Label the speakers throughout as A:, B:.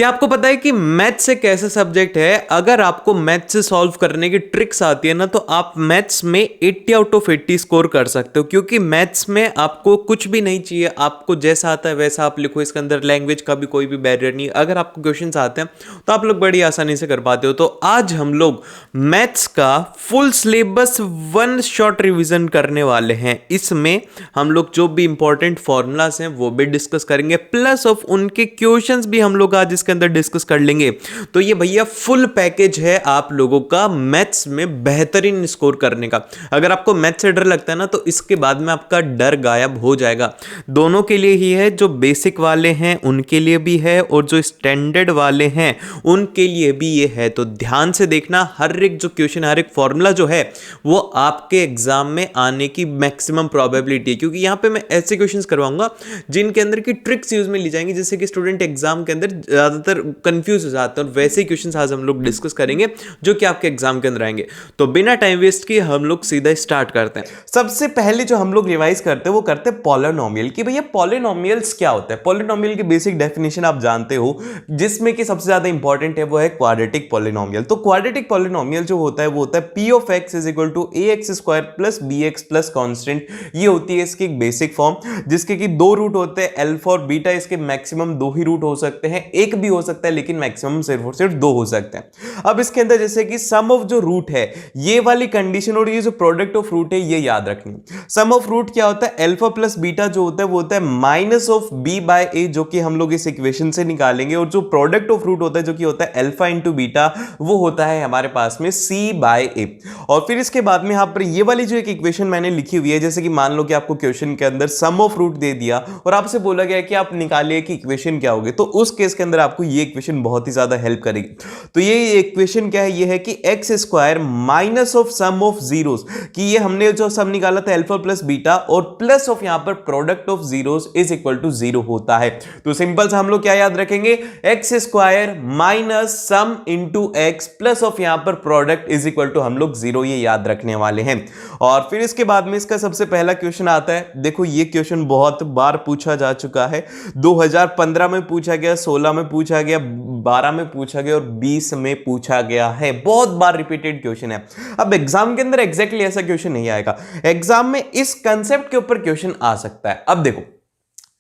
A: क्या आपको पता है कि मैथ्स एक ऐसा सब्जेक्ट है, अगर आपको मैथ्स से सॉल्व करने की ट्रिक्स आती है ना, तो आप मैथ्स में 80 आउट ऑफ 80 स्कोर कर सकते हो। क्योंकि मैथ्स में आपको कुछ भी नहीं चाहिए, आपको जैसा आता है वैसा आप लिखो। इसके अंदर लैंग्वेज का भी कोई भी बैरियर नहीं है। अगर आपको क्वेश्चंस आते हैं तो आप लोग बड़ी आसानी से कर पाते हो। तो आज हम लोग मैथ्स का full syllabus one shot revision करने वाले हैं। इसमें हम लोग जो भी इंपॉर्टेंट फॉर्मूलाज हैं वो भी डिस्कस करेंगे, प्लस ऑफ उनके क्वेश्चंस भी हम लोग आज इसके अंदर डिस्कस कर लेंगे। तो ये भैया फुल पैकेज है आप लोगों का मैथ्स में बेहतरीन स्कोर करने का। अगर आपको मैथ्स से डर लगता है ना, तो इसके बाद में आपका डर गायब हो जाएगा। दोनों के लिए ही है, जो बेसिक वाले हैं उनके लिए भी है और जो स्टैंडर्ड वाले हैं उनके लिए भी ये है। तो ध्यान से देखना, हर एक जो क्वेश्चन, हर एक फॉर्मूला जो है वो आपके एग्जाम में आने की मैक्सिमम प्रोबेबिलिटी है। क्योंकि यहां पे मैं ऐसे क्वेश्चंस करवाऊंगा जिनके अंदर की ट्रिक्स यूज में ली जाएंगी, जिससे कि स्टूडेंट एग्जाम के अंदर ज्यादातर कंफ्यूज हो जाते हैं। और वैसे ही क्वेश्चंस आज हम लोग डिस्कस करेंगे जो कि आपके एग्जाम के अंदर आएंगे। तो बिना टाइम वेस्ट किए हम लोग सीधा स्टार्ट करते हैं। सबसे पहले जो हम लोग रिवाइज करते हैं वो करते हैं पॉलिनोमियल की। भैया पॉलिनोमियल्स क्या होता है? पॉलिनोमियल की बेसिक डेफिनेशन आप जानते हो, जिसमें कि सबसे ज्यादा इंपॉर्टेंट है वो है क्वाड्रेटिक पॉलिनोमियल। तो क्वाड्रेटिक पॉलिनोमियल जो होता है वो होता है p of x is equal to ax square plus bx plus constant. ये होती है इसकी एक बेसिक फॉर्म, जिसके कि दो रूट होते हैं अल्फा और बीटा। इसके मैक्सिमम दो ही रूट हो सकते हैं, एक भी हो सकता है लेकिन मैक्सिमम सिर्फ और सिर्फ दो हो सकते हैं। अब इसके अंदर जैसे कि सम ऑफ जो रूट है, ये वाली कंडीशन और ये जो प्रोडक्ट ऑफ रूट है ये याद रखनी। सम ऑफ रूट क्या होता है? अल्फा प्लस बीटा जो होता है वो होता है माइनस ऑफ बी बाय ए, जो कि हम लोग इस इक्वेशन से निकालेंगे। और जो प्रोडक्ट ऑफ रूट होता है जो कि होता है अल्फा इंटू बीटा, वो होता है हमारे पास में सी बाय ए। और फिर इसके बाद में यहां पर ये वाली जो एक इक्वेशन मैंने लिखी हुई है, जैसे कि मान लो कि आपको क्वेश्चन के अंदर सम ऑफ रूट दे दिया और आपसे बोला गया कि आप निकालिए कि इक्वेशन क्या होगी, तो उस केस के अंदर आपको ये इक्वेशन बहुत ही ज्यादा हेल्प करेगी। तो ये इक्वेशन क्या है? ये है कि x square minus of sum of zeros, कि ये हमने जो सम निकाला था अल्फा प्लस बीटा और प्लस ऑफ यहां पर product of zeros is equal to zero होता है। तो सिंपल से हम लोग क्या याद रखेंगे? X square minus sum into x plus of यहां पर प्रोडक्ट इज इक्वल टू हम लोग जीरो, ये याद रखने वाले हैं। और फिर इसके बाद में इसका सबसे पहला क्वेश्चन आता है। देखो ये क्वेश्चन बहुत बार पूछा जा चुका है, 2015 में पूछा गया, 16 में पूछा गया, 12 में पूछा गया और 20 में पूछा गया है। बहुत बार रिपीटेड क्वेश्चन है। अब एग्जाम के अंदर एग्जैक्टली ऐसा क्वेश्चन नहीं आएगा, एग्जाम में इस कंसेप्ट के ऊपर क्वेश्चन आ सकता है। अब देखो,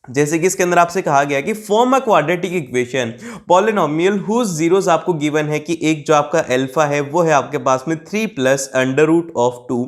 A: जैसे कि इसके अंदर आपसे कहा गया कि form a quadratic equation polynomial whose zeros आपको गिवन है कि एक जो आपका अल्फा है वो है आपके पास में 3 प्लस अंडर रूट ऑफ 2,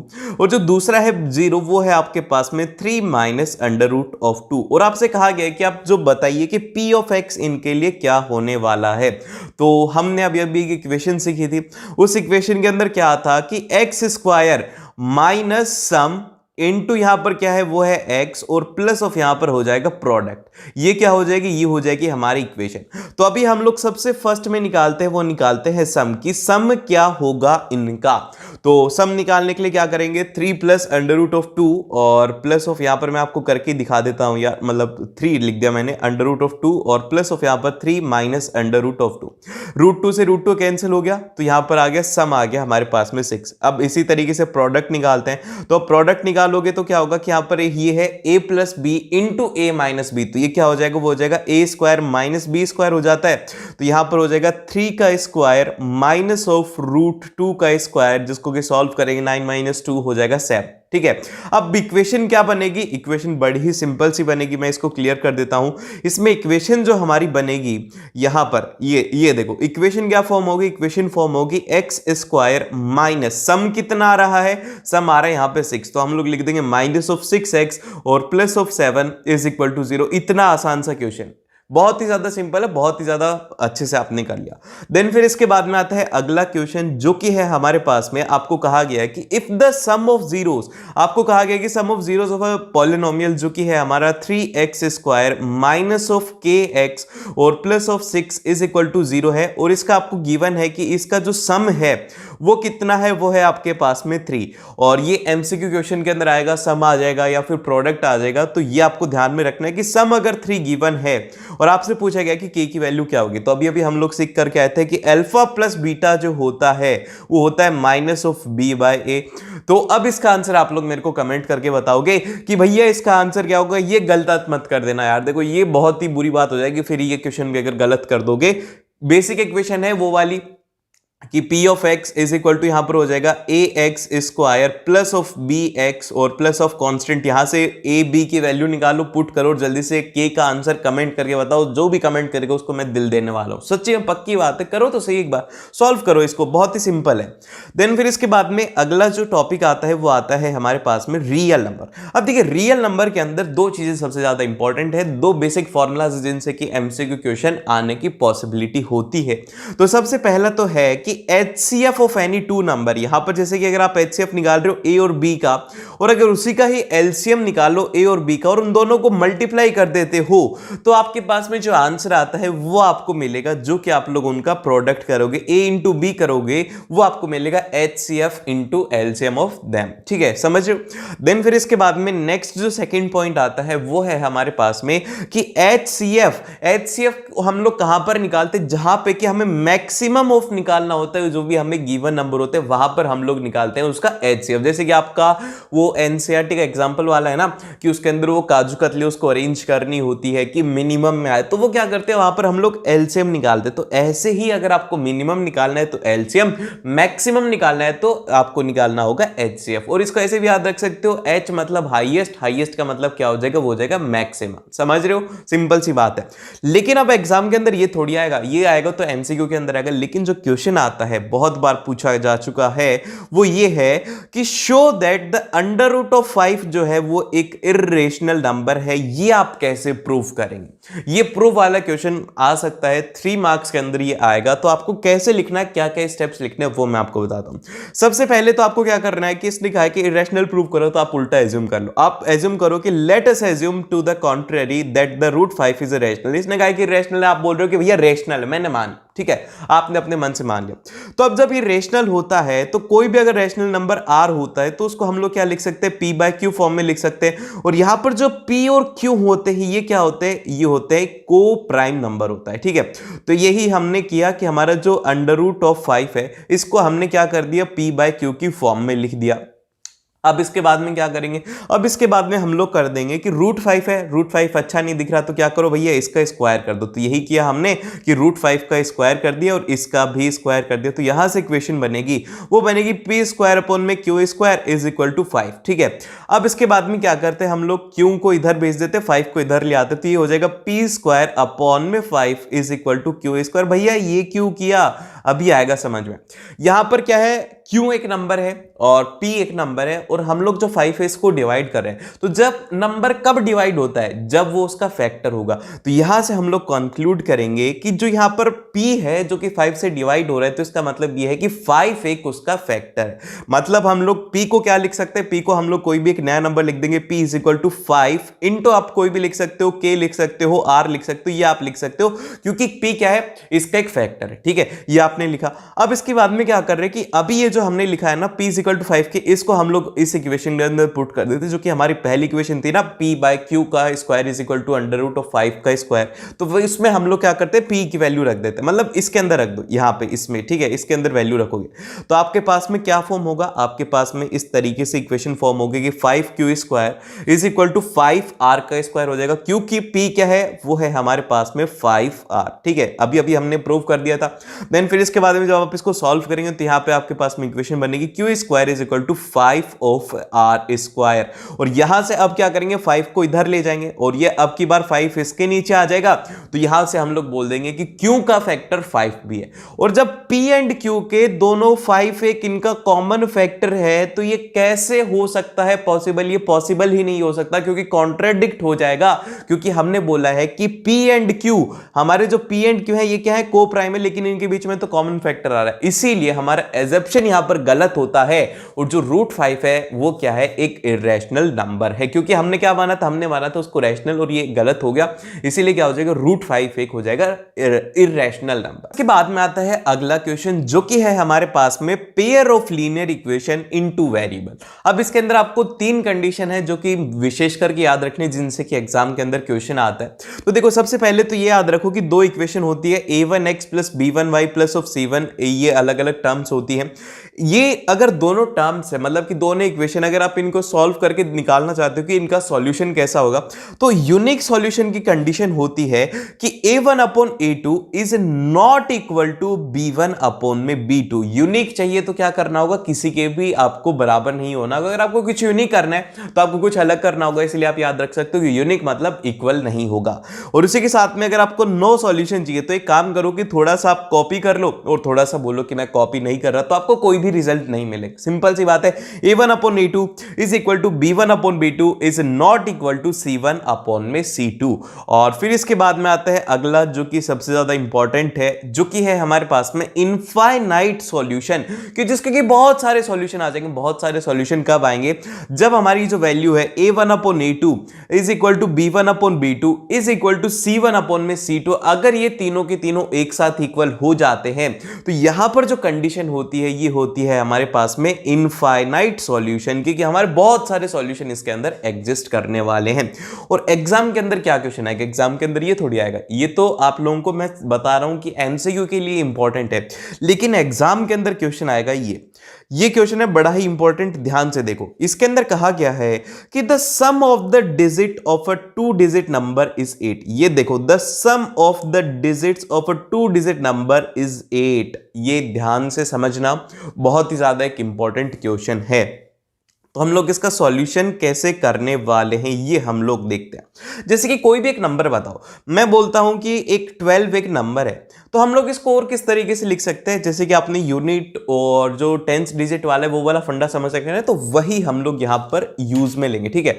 A: और जो दूसरा है जीरो वो है आपके पास में 3 माइनस अंडर रूट ऑफ 2। और आपसे कहा गया है कि आप जो बताइए कि p ऑफ x इनके लिए क्या होने वाला है। तो हमने अभी अभी एक इक्वेशन सीखी थी, उस इक्वेशन के अंदर क्या था कि x square minus sum into यहां पर क्या है वो है x और प्लस ऑफ यहां पर हो जाएगा प्रोडक्ट। ये क्या हो जाएगी? ये हो जाएगी हमारी इक्वेशन। तो अभी हम लोग सबसे फर्स्ट में निकालते हैं, वो निकालते हैं सम की। सम क्या होगा इनका? तो सम निकालने के लिए क्या करेंगे? 3 प्लस अंडर रूट ऑफ 2 और प्लस ऑफ यहां पर मैं आपको करके दिखा देता हूं यार, मतलब 3 लिख दिया मैंने, अंडर रूट ऑफ 2 और प्लस ऑफ यहां पर 3 minus under root of 2। Root 2 से रूट 2 कैंसिल हो गया, तो यहां पर आ गया सम, आ गया हमारे पास में 6। अब इसी तरीके से प्रोडक्ट निकालते हैं। तो प्रोडक्ट निकालोगे तो क्या होगा कि यहां पर ये है a plus b into a minus b, तो ये क्या हो जाएगा? वो हो जाएगा a square minus b square हो जाता है। तो यहां पर हो जाएगा 3 का स्क्वायर माइनस ऑफ रूट 2 का स्क्वायर, जिसको कि सॉल्व करेंगे 9 माइनस 2 हो जाएगा 7। ठीक है, अब इक्वेशन क्या बनेगी? इक्वेशन बड़ी ही सिंपल सी बनेगी, मैं इसको क्लियर कर देता हूं। इसमें इक्वेशन जो हमारी बनेगी यहां पर ये देखो, इक्वेशन क्या फॉर्म होगी? इक्वेशन फॉर्म होगी एक्स स्क्वायर माइनस सम कितना आ रहा है? सम आ रहा है यहां पे 6, तो हम लोग लिख देंगे माइनस ऑफ 6x और plus of 7 is equal to 0। इतना आसान सा क्वेश्चन, बहुत ही ज्यादा सिंपल है, बहुत ही ज्यादा अच्छे से आपने कर लिया। देन फिर इसके बाद में आता है अगला क्वेश्चन, जो कि है हमारे पास में आपको कहा गया है कि if the sum of zeros, आपको कहा गया कि sum of zeros of a polynomial जो कि है हमारा 3x square minus of kx और plus of 6 is equal to 0 है। और इसका आपको गिवन है कि इसका जो सम है वो कितना है, वो है आपके पास में 3। और ये एमसीक्यू क्वेश्चन के अंदर आएगा, सम आ जाएगा या फिर प्रोडक्ट आ जाएगा। तो ये आपको ध्यान में रखना है कि सम अगर 3 गिवन है और आपसे पूछा गया कि के की वैल्यू क्या होगी, तो अभी अभी हम लोग सीख करके आए थे कि अल्फा प्लस बीटा जो होता है वो होता है माइनस ऑफ बी बाय ए। तो अब इसका आंसर आप लोग मेरे को कमेंट करके बताओगे कि भैया इसका आंसर क्या होगा। ये गलत मत कर देना यार, देखो ये बहुत ही बुरी बात हो जाएगी फिर ये क्वेश्चन भी अगर गलत कर दोगे। बेसिक इक्वेशन है वो वाली कि P of x is equal to यहां पर हो जाएगा a x square plus of b x और प्लस ऑफ कांस्टेंट। यहां से ए बी की वैल्यू निकालो, पुट करो और जल्दी से k का आंसर कमेंट करके बताओ। जो भी कमेंट करेगा उसको मैं दिल देने वाला हूं, सच्ची में पक्की बात है। करो तो सही, एक बार सॉल्व करो इसको, बहुत ही सिंपल है। देन फिर इसके बाद में अगला जो टॉपिक आता है वो आता है हमारे पास में रियल नंबर। अब देखिए रियल नंबर के अंदर दो चीजें सबसे ज्यादा इंपॉर्टेंट है, दो बेसिक फॉर्मूलाज जिनसे कि एमसीक्यू क्वेश्चन आने की पॉसिबिलिटी होती है। तो सबसे पहला तो है कि HCF of any two number. यहां पर जैसे कि अगर आप HCF निकाल रहे हो A और B का, और अगर उसी का ही LCM निकालो A और B का और उन दोनों को मल्टीप्लाई कर देते हो, तो आपके पास में जो आंसर आता है वो आपको मिलेगा, जो कि आप लोग उनका प्रोडक्ट करोगे, A इंटू B करोगे, वो आपको मिलेगा HCF into LCM of them. ठीक है, समझ रहे हो। देन फिर इसके बाद में नेक्स्ट जो सेकेंड पॉइंट आता है वो है हमारे पास में कि HCF हम लोग कहां पर निकालते, जहां पे कि हमें मैक्सिमम ऑफ निकालना होता है, जो भी हमें गिवन नंबर होते हैं वहां पर हम लोग निकालते हैं उसका HCF। जैसे कि आपका वो NCERT का एग्जांपल वाला है ना, कि उसके अंदर वो काजू कतली उसको अरेंज करनी होती है कि मिनिमम में आए, तो वो क्या करते हैं वहां पर हम लोग LCM निकालते हैं। तो ऐसे ही अगर आपको मिनिमम निकालना है तो LCM, मैक्सिमम निकालना है तो आपको निकालना होगा HCF। और इसको ऐसे भी याद रख सकते हो, H मतलब हाईएस्ट, हाईएस्ट का मतलब क्या हो जाएगा, वो हो जाएगा मैक्सिमम। समझ रहे हो, सिंपल सी बात है। लेकिन अब एग्जाम के अंदर ये थोड़ी आएगा, ये आएगा तो MCQ के अंदर आएगा। लेकिन जो क्वेश्चन आता है बहुत बार पूछा जा चुका है वो ये है कि show that the under root of 5 जो है वो एक इर्रेशनल नंबर है। ये आप कैसे प्रूव करेंगे, ये प्रूफ वाला क्वेश्चन आ सकता है, 3 मार्क्स के अंदर ये आएगा। तो आपको कैसे लिखना है, क्या क्या स्टेप्स लिखने हैं वो मैं आपको बताता हूं। सबसे पहले तो आपको क्या करना है कि इसने कहा है कि इरेशनल प्रूव करो, तो आप उल्टा एज्यूम कर लो। आप एज्यूम करो कि let us assume to the contrary that the root 5 is irrational. इसने कहा कि इरेशनल है, आप बोल रहे हो कि भैया रेशनल है, मैंने मान, ठीक है, आपने अपने मन से मान लिया। तो अब जब ये रेशनल होता है तो कोई भी अगर रेशनल नंबर R होता है तो उसको हम लोग क्या लिख सकते हैं, P बाय Q फॉर्म में लिख सकते हैं। और यहां पर जो P और Q होते हैं ये क्या होते हैं, ये होते हैं को प्राइम नंबर होता है। ठीक है, तो यही हमने किया कि हमारा जो अंडर रूट ऑफ 5 है इसको हमने क्या कर दिया, P बाय Q की फॉर्म में लिख दिया। अब इसके बाद में क्या करेंगे, अब इसके बाद में हम लोग कर देंगे कि रूट 5 है, रूट 5 अच्छा नहीं दिख रहा तो क्या करो भैया, इसका स्क्वायर कर दो। तो यही किया हमने कि रूट 5 का स्क्वायर कर दिया और इसका भी स्क्वायर कर दिया। तो यहां से इक्वेशन बनेगी, वो बनेगी पी स्क्वायर अपॉन में Q square is equal to 5। ठीक है, अब इसके बाद में क्या करते हैं हम लोग, क्यू को इधर भेज देते, 5 को इधर ले आते, तो ये हो जाएगा पी स्क्वायर अपॉन में 5 is equal to Q square. भैया ये क्यों किया, अभी आएगा समझ में। यहां पर क्या है, क्यू एक नंबर है और P एक नंबर है, और हम लोग जो 5 है इसको डिवाइड कर रहे हैं। तो जब नंबर कब डिवाइड होता है, जब वो उसका फैक्टर होगा। तो यहां से हम लोग कंक्लूड करेंगे कि जो यहां पर P है जो कि 5 से डिवाइड हो रहा है, तो इसका मतलब ये है कि 5 एक उसका फैक्टर है। मतलब हम लोग P को क्या लिख सकते हैं, P को हम लोग कोई भी एक नया नंबर लिख देंगे, P is equal to 5 into, आप कोई भी लिख सकते हो, K लिख सकते हो, R लिख सकते हो, ये आप लिख सकते हो, क्योंकि P क्या है, इसका एक फैक्टर है। ठीक है, ये आपने लिखा। अब इसके बाद में क्या कर रहे हैं कि अभी ये जो हमने लिखा है ना P इज इक्वल टू 5 के, इसको हम लोग इस इक्वेशन के अंदर पुट कर देते, जो कि हमारी पहली इक्वेशन थी ना, P बाय Q का square is equal to under root of 5 का स्क्वायर। तो वो इसमें हम लोग क्या करते हैं, P की वैल्यू रख देते हैं, मतलब इसके अंदर रख दो, यहाँ पे इसमें, ठीक है, इसके अंदर वैल्यू रखोगे तो आपके पास में क्या फॉर्म होगा, आपके पास में इस तरीके से इक्वेशन फॉर्म होगी कि 5Q square is equal to 5R का स्क्वायर हो जाएगा, क्योंकि P क्या है, वो है हमारे पास में 5R। ठीक है, अभी अभी हमने प्रूव कर दिया था। देन फिर इसके बाद में जब आप इसको सॉल्व करेंगे तो यहाँ पे आपके पास में इक्वेशन बनेगी Q square is equal to 5 of R square. और यहां से अब क्या करेंगे, 5 को इधर ले जाएंगे और ये अब की बार 5 इसके नीचे आ जाएगा। तो यहां से हम लोग बोल देंगे कि Q का फैक्टर 5 भी है। और जब P एंड Q के दोनों 5 एक इनका कॉमन फैक्टर है, तो ये कैसे हो सकता है पॉसिबल, ये पॉसिबल ही नहीं हो सकता, क्योंकि कॉन्ट्राडिक्ट हो जाएगा। क्योंकि हमने बोला है कि P एंड Q, हमारे जो P एंड Q है ये क्या है, को प्राइम है, लेकिन इनके बीच में तो कॉमन फैक्टर आ रहा है, इसीलिए हमारा एजम्पशन यहां पर गलत होता है। और जो रूट 5 है वो क्या है, एक इरेशनल नंबर है, क्योंकि हमने क्या माना था, हमने माना था उसको रैशनल, और ये गलत हो गया, इसीलिए क्या हो जाएगा, रूट 5 एक हो जाएगा इरेशनल नंबर। इसके बाद में आता है अगला क्वेश्चन, जो कि है हमारे पास में pair of linear equation into variable. अब इसके अंदर आपको 3 कंडीशन है जो कि विशेष करके याद रखने, जिनसे कि एग्जाम के अंदर क्वेश्चन आता है। तो देखो सबसे पहले तो ये याद रखो कि 2 इक्वेशन होती है, a1x plus b1y plus of c1, ये अलग अलग टर्म्स होती हैं। ये अगर दोनों टर्म्स है, मतलब कि दोनों इक्वेशन अगर आप इनको सॉल्व करके निकालना चाहते हो कि इनका सॉल्यूशन कैसा होगा, तो यूनिक सॉल्यूशन की कंडीशन होती है कि a1 upon a2 is not equal to b1 upon में b2। यूनिक चाहिए तो क्या करना होगा, किसी के भी आपको बराबर नहीं होना। अगर आपको कुछ यूनिक करना है तो आपको कुछ अलग करना होगा, इसलिए आप याद रख सकते हो कि यूनिक मतलब इक्वल नहीं होगा। और उसी के साथ में अगर आपको नो सॉल्यूशन चाहिए तो एक काम करो कि थोड़ा सा आप कॉपी कर लो और थोड़ा सा बोलो कि मैं कॉपी नहीं कर रहा, तो आपको कोई भी रिजल्ट नहीं मिलेगा। सिंपल सी बात है, a1 upon a2 is equal to b1 upon b2 is not equal to c1 upon में c2। और फिर इसके बाद में आता है अगला, जो कि सबसे ज्यादा इंपॉर्टेंट है, जो कि है हमारे पास में इनफाइनाइट सॉल्यूशन, कि जिसके कि बहुत सारे सॉल्यूशन आ जाएंगे। बहुत सारे सॉल्यूशन कब आएंगे, जब हमारी जो वैल्यू है a1 upon a2 is equal to b1 upon b2 is equal to c1 upon में c2, अगर ये तीनों के तीनों एक साथ इक्वल हो जाते हैं तो यहां पर जो कंडीशन होती है ये होती है हमारे पास में इनफाइनाइट सॉल्यूशन की, कि हमारे बहुत सारे सॉल्यूशन इसके अंदर एग्जिस्ट करने वाले हैं। और एग्जाम के अंदर क्या क्वेश्चन आएगा, एग्जाम के अंदर ये थोड़ी आएगा, ये तो आप लोगों को मैं बता रहा हूं कि एमसीक्यू के लिए इंपॉर्टेंट है, लेकिन एग्जाम के अंदर क्वेश्चन आएगा ये क्वेश्चन है बड़ा ही इंपॉर्टेंट। ध्यान से देखो, इसके अंदर कहा गया है कि the sum of the digit of a 2 digit number is 8। ये देखो, the sum of the digits of a 2 digit number is 8। ये ध्यान से समझना, बहुत ही ज्यादा एक इंपॉर्टेंट क्वेश्चन है। तो हम लोग इसका सॉल्यूशन कैसे करने वाले हैं ये हम लोग देखते हैं। जैसे कि कोई भी एक नंबर बताओ, मैं बोलता हूं कि एक 12 एक नंबर है, तो हम लोग इसको और किस तरीके से लिख सकते हैं, जैसे कि आपने यूनिट और जो 10th डिजिट वाला है वो वाला फंडा समझ सकते हैं, तो वही हम लोग यहां पर यूज में लेंगे। ठीक है,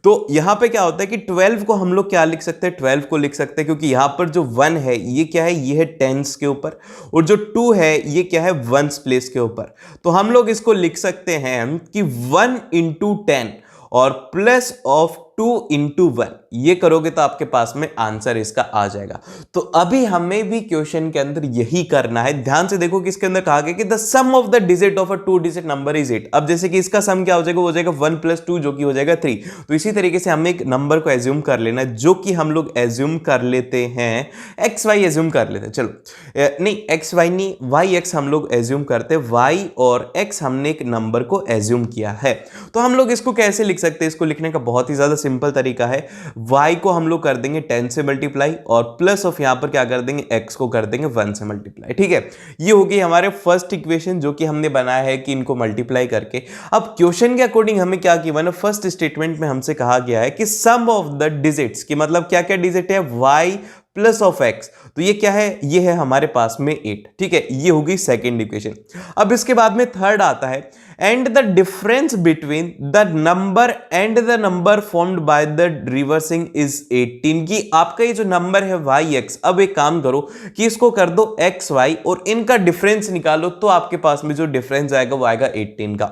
A: तो यहां पे क्या होता है कि 12 को हम लोग क्या लिख सकते हैं, 12 को लिख सकते हैं, क्योंकि यहां पर जो 1 है ये क्या है, ये है टेंस के ऊपर, और जो 2 है ये क्या है, वंस प्लेस के ऊपर। तो हम लोग इसको लिख सकते हैं कि 1 इंटू 10 और प्लस ऑफ 2 इंटू 1, ये करोगे तो आपके पास में आंसर इसका आ जाएगा। तो अभी हमें भी क्वेश्चन के अंदर यही करना है। ध्यान से देखो कि इसके अंदर कहा गया कि the sum of the digit of a 2 digit number is 8। अब जैसे कि इसका सम क्या हो जाएगा, वो हो जाएगा 1 प्लस 2 जो कि हो जाएगा 3। तो इसी तरीके से हमें एक नंबर को एज्यूम कर लेना है, जो कि हम लोग एज्यूम कर लेते हैं एक्स वाई एज्यूम कर लेते हैं। चलो नहीं, एक्स वाई नहीं, वाई एक्स हम लोग एज्यूम करते हैं। वाई और एक्स हमने एक नंबर को एज्यूम किया है, तो हम लोग इसको कैसे लिख सकते हैं, इसको लिखने का बहुत ही ज्यादा सिंपल तरीका है। y को हम लोग कर देंगे 10 से मल्टीप्लाई, और प्लस ऑफ यहां पर क्या कर देंगे, x को कर देंगे 1 से मल्टीप्लाई। ठीक है, ये होगी हमारे फर्स्ट इक्वेशन जो कि हमने बनाया है कि इनको मल्टीप्लाई करके। अब क्वेश्चन के अकॉर्डिंग हमें क्या किया ना, फर्स्ट स्टेटमेंट में हमसे कहा गया है कि सम ऑफ द डिजिट्स, की मतलब क्या क्या डिजिट है, y प्लस ऑफ x, तो ये क्या है, ये है हमारे पास में 8। ठीक है, ये होगी सेकेंड इक्वेशन। अब इसके बाद में थर्ड आता है, and the difference between the number and the number formed by the reversing is 18। की आपका ये जो नंबर है yx, अब एक काम करो कि इसको कर दो xy और इनका डिफरेंस निकालो, तो आपके पास में जो डिफरेंस आएगा वो आएगा 18 का।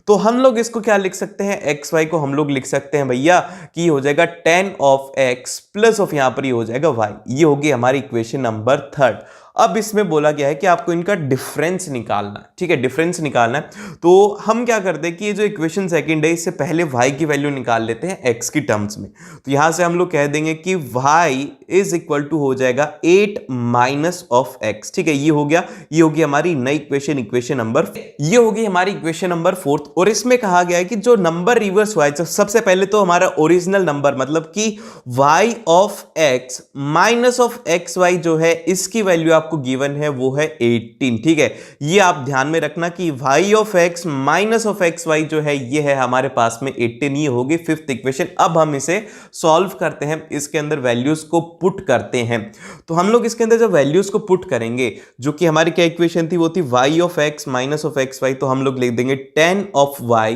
A: तो हम लोग इसको क्या लिख सकते हैं, xy को हम लोग लिख सकते हैं भैया कि हो जाएगा 10 ऑफ x प्लस ऑफ यहां पर ये हो जाएगा y। ये होगी हमारी इक्वेशन नंबर थर्ड। अब इसमें बोला गया है कि आपको इनका डिफरेंस निकालना है। ठीक है, डिफरेंस निकालना है, तो हम क्या करते हैं कि ये जो इक्वेशन सेकंड है, इससे पहले y की वैल्यू निकाल लेते हैं x की टर्म्स में। तो यहां से हम लोग कह देंगे कि y इज इक्वल टू हो जाएगा 8 माइनस ऑफ x। ठीक है, ये हो गया, ये होगी हमारी नई इक्वेशन, इक्वेशन नंबर, ये होगी हमारी इक्वेशन नंबर फोर्थ। और इसमें कहा गया है कि जो नंबर रिवर्स हुआ है, सबसे पहले तो हमारा ओरिजिनल नंबर मतलब कि y of x minus of X Y जो है, इसकी वैल्यू आपको गिवन है वो है 18। ठीक है, ये आप ध्यान में रखना कि y of x minus of X Y जो है ये है हमारे पास में 18। ये होगी फिफ्थ इक्वेशन। अब हम इसे सॉल्व करते हैं, इसके अंदर वैल्यूज को पुट करते हैं। तो हम लोग इसके अंदर जब वैल्यूज को पुट करेंगे, जो कि हमारी क्या इक्वेशन थी, वो थी y of x minus of X Y, तो हम लोग लिख देंगे 10 ऑफ y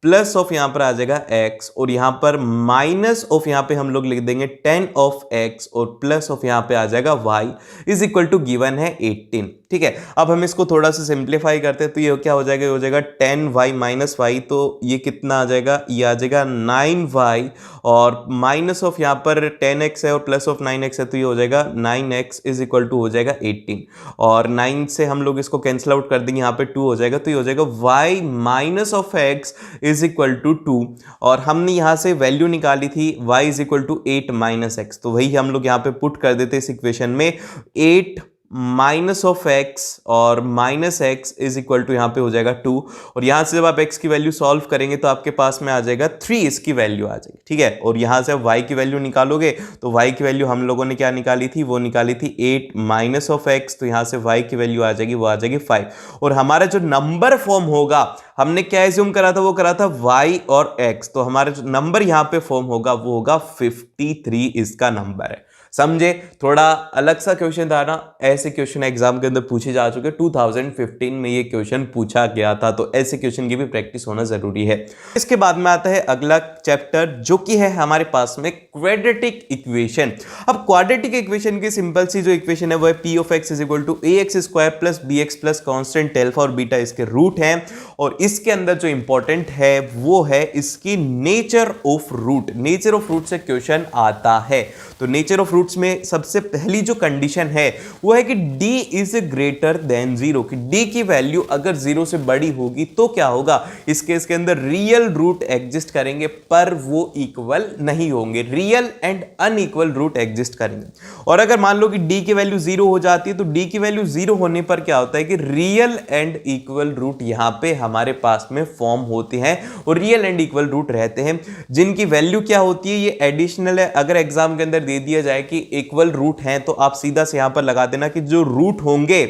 A: प्लस ऑफ यहां पर आ जाएगा x और यहां पर माइनस ऑफ यहां पे हम लोग लिख देंगे 10 ऑफ x और प्लस ऑफ यहां पे आ जाएगा y is equal to given है 18। ठीक है, अब हम इसको थोड़ा सा सिंप्लीफाई करते हैं तो ये क्या हो जाएगा, ये हो जाएगा 10y माइनस वाई, तो ये कितना आ जाएगा, ये आ जाएगा 9y और माइनस ऑफ यहाँ पर 10x है और प्लस ऑफ 9x है तो ये हो जाएगा 9x इज इक्वल टू हो जाएगा 18 और 9 से हम लोग इसको कैंसिल आउट कर देंगे, यहाँ पे 2 हो जाएगा तो ये हो जाएगा y minus of x is equal to 2 और हमने यहाँ से वैल्यू निकाली थी y is equal to 8 minus x, तो वही हम लोग यहाँ पे पुट कर देते इस इक्वेशन में 8 माइनस ऑफ एक्स और minus X is equal to यहां पे हो जाएगा 2 और यहां से जब आप x की वैल्यू सॉल्व करेंगे तो आपके पास में आ जाएगा 3 इसकी वैल्यू आ जाएगी। ठीक है, और यहां से आप y की वैल्यू निकालोगे तो y की वैल्यू हम लोगों ने क्या निकाली थी, वो निकाली थी 8 माइनस ऑफ x, तो यहां से y की वैल्यू आ जाएगी, वो आ जाएगी 5 और हमारा जो नंबर फॉर्म होगा, हमने क्या एज्यूम करा था, वो करा था y और x, तो हमारा जो नंबर यहां पे फॉर्म होगा वो होगा 53 इसका नंबर है। समझे, थोड़ा अलग सा क्वेश्चन था ना, ऐसे क्वेश्चन एग्जाम के अंदर पूछे जा चुके, 2015 में ये क्वेश्चन पूछा गया था, तो ऐसे क्वेश्चन की भी प्रैक्टिस होना जरूरी है। इसके बाद में आता है अगला चैप्टर जो कि है हमारे पास में क्वाड्रेटिक इक्वेशन। अब क्वाड्रेटिक इक्वेशन की सिंपल सी जो इक्वेशन है वो है p of x is equal to ax square plus bx plus constant alpha और बीटा इसके रूट हैं और इसके अंदर जो इंपॉर्टेंट है वो है इसकी nature of root. Nature of root से क्वेश्चन आता है, तो नेचर ऑफ रूट्स में सबसे पहली जो कंडीशन है वो है कि d इज ग्रेटर देन 0, कि d की वैल्यू अगर 0 से बड़ी होगी तो क्या होगा, इस केस के अंदर रियल रूट एग्जिस्ट करेंगे पर वो इक्वल नहीं होंगे, real and unequal root exist करेंगे। और अगर मान लो कि d की वैल्यू 0 हो जाती है तो d की वैल्यू 0 होने पर क्या होता है कि रियल एंड इक्वल रूट यहां पे हमारे पास में फॉर्म होते हैं और रियल एंड इक्वल रूट रहते हैं जिनकी वैल्यू क्या होती है, ये एडिशनल है। अगर एग्जाम के अंदर दे दिया जाए कि इक्वल रूट हैं तो आप सीधा से यहां पर लगा देना कि जो रूट होंगे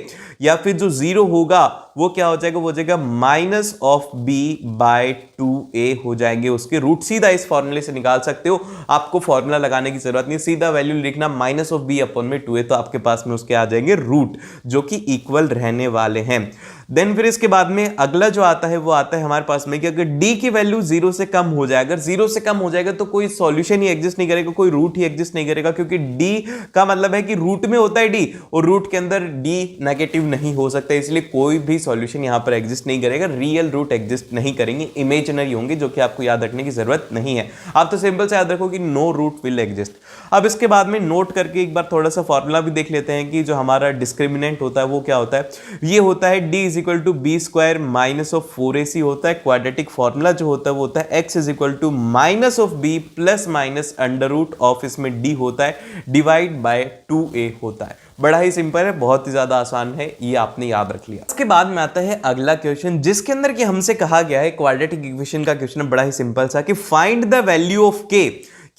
A: या फिर जो 0 होगा वो क्या हो जाएगा, वो हो जाएगा minus of b bye 2a हो जाएंगे उसके रूट। सीधा इस फॉर्मूले से निकाल सकते हो, आपको फॉर्मूला लगाने की जरूरत नहीं, सीधा वैल्यू लिखना माइनस ऑफ b अपॉन में 2a, तो आपके पास में उसके आ जाएंगे रूट जो कि इक्वल रहने वाले हैं। देन फिर इसके बाद में अगला जो आता है वो आता है हमारे पास में कि अगर d की वैल्यू 0 से कम हो जाए, अगर 0 से कम हो जाएगा तो कोई सॉल्यूशन ही एग्जिस्ट नहीं करेगा, कोई रूट ही एग्जिस्ट नहीं करेगा, क्योंकि d का मतलब है कि रूट में होता है d और रूट के अंदर d नेगेटिव नहीं हो सकता, इसलिए कोई भी सॉल्यूशन यहां पर एग्जिस्ट नहीं करेगा, रियल रूट एग्जिस्ट नहीं करेंगे, इमेजिनरी होंगे, जो कि आपको याद रखने की जरूरत नहीं है। आप तो सिंपल से याद रखो कि नो रूट विल एग्जिस्ट। अब इसके बाद में नोट करके एक बार थोड़ा सा फॉर्मूला भी देख लेते हैं कि जो हमारा डिस्क्रिमिनेंट होता है वो क्या होता है। ये होता है d is equal to B square minus of 4ac होता है। क्वाड्रेटिक फॉर्मूला जो होता है वो होता है x is equal to minus of b plus minus under root of, इसमें d होता है डिवाइड बाय 2a होता है। बड़ा ही सिंपल है, बहुत ही ज्यादा आसान है, ये आपने याद रख लिया। इसके बाद में आता है अगला क्वेश्चन जिसके अंदर कि हमसे कहा गया है, क्वाड्रेटिक इक्वेशन का क्वेश्चन है, बड़ा ही सिंपल सा, कि find the value of k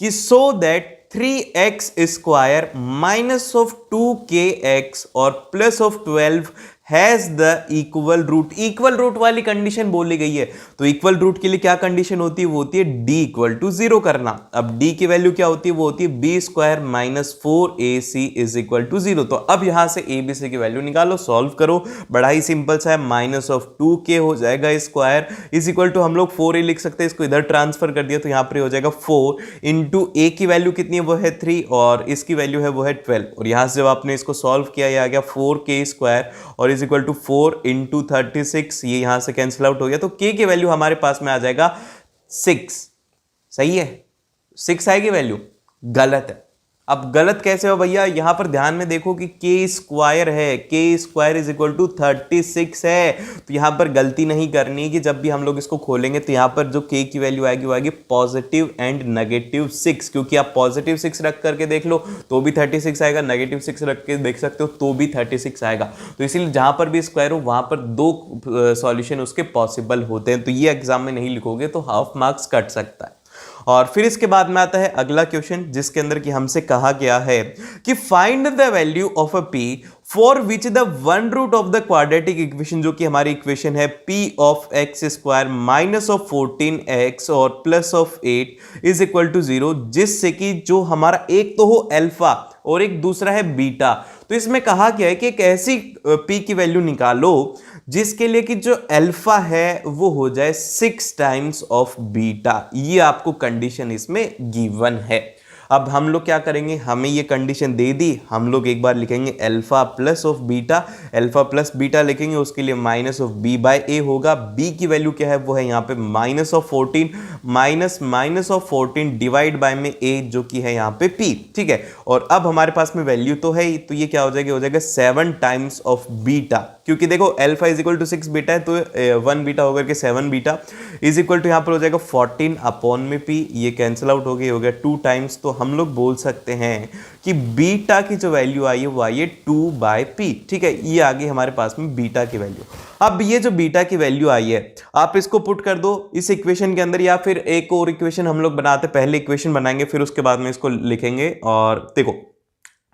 A: कि so that 3x square minus of 2kx और plus of 12 has the equal root. Equal root वाली कंडीशन बोली गई है, तो इक्वल रूट के लिए क्या कंडीशन होती है, वो होती है d इक्वल टू 0 करना। अब d की वैल्यू क्या होती है, वो होती है b square minus 4ac is equal to 0। तो अब यहां से a b c की वैल्यू निकालो, सॉल्व करो, बड़ा ही सिंपल सा है, माइनस ऑफ 2k हो जाएगा स्क्वायर इज इक्वल टू, हम लोग 4a लिख सकते हैं, इसको इधर ट्रांसफर कर दिया तो यहां पर हो जाएगा 4 इंटू a की वैल्यू कितनी है, वो है 3 और इसकी वैल्यू है वो है 12 और यहां से जब आपने इसको सॉल्व किया ये आ गया 4k स्क्वायर और इज इक्वल टू 4 इंटू 36, ये यहां से कैंसिल आउट हो गया, तो k की वैल्यू हमारे पास में आ जाएगा 6। सही है, 6 आएगी वैल्यू, गलत है। अब गलत कैसे हो भैया, यहां पर ध्यान में देखो कि k स्क्वायर है, k square is equal to 36 है, तो यहां पर गलती नहीं करनी है कि जब भी हम लोग इसको खोलेंगे तो यहां पर जो k की वैल्यू आएगी वो आएगी पॉजिटिव एंड नेगेटिव 6, क्योंकि आप पॉजिटिव 6 रख करके देख लो तो भी 36 आएगा, नेगेटिव 6 रख के देख सकते हो तो भी 36 आएगा। तो इसीलिए जहां पर भी स्क्वायर हो वहां पर 2 सॉल्यूशन उसके पॉसिबल होते हैं, तो ये एग्जाम में नहीं लिखोगे तो हाफ मार्क्स कट सकता है। और फिर इसके बाद में आता है अगला क्वेश्चन जिसके अंदर कि हमसे कहा गया है कि find the value of a p for which the one root of the quadratic equation, जो कि हमारी इक्वेशन है p of x square minus of 14x और plus of 8 is equal to 0, जिससे कि जो हमारा एक तो हो अल्फा और एक दूसरा है बीटा। तो इसमें कहा गया है कि एक ऐसी p की वैल्यू निकालो जिसके लिए कि जो अल्फा है वो हो जाए 6 टाइम्स ऑफ बीटा। ये आपको कंडीशन इसमें गिवन है। अब हम लोग क्या करेंगे, हमें ये कंडीशन दे दी, हम लोग एक बार लिखेंगे alpha plus of beta, alpha plus beta लिखेंगे, उसके लिए माइनस ऑफ बी बाय ए होगा। बी की वैल्यू क्या है, वो है यहाँ पे minus of 14, minus of 14 divide by में ए जो कि है यहाँ पे पी, ठीक है। और अब हमारे पास में वैल्यू तो है ही, तो ये क्या हो जाएगा 7 टाइम्स ऑफ बीटा, क्योंकि देखो alpha is equal to 6 beta है, तो 1 बीटा होकर के 7 बीटा इज इक्वल टू यहाँ पर हो जाएगा 14 अपॉन में पी, ये कैंसिल आउट हो गई, हो गया 2 टाइम्स। तो हम लोग बोल सकते हैं कि बीटा की जो वैल्यू आई है वो आई है 2 बाय पी, ठीक है। ये आ गई हमारे पास में बीटा की वैल्यू। अब ये जो बीटा की वैल्यू आई है, आप इसको पुट कर दो इस इक्वेशन के अंदर, या फिर एक और इक्वेशन हम लोग बनाते, पहले इक्वेशन बनाएंगे फिर उसके बाद में इसको लिखेंगे। और देखो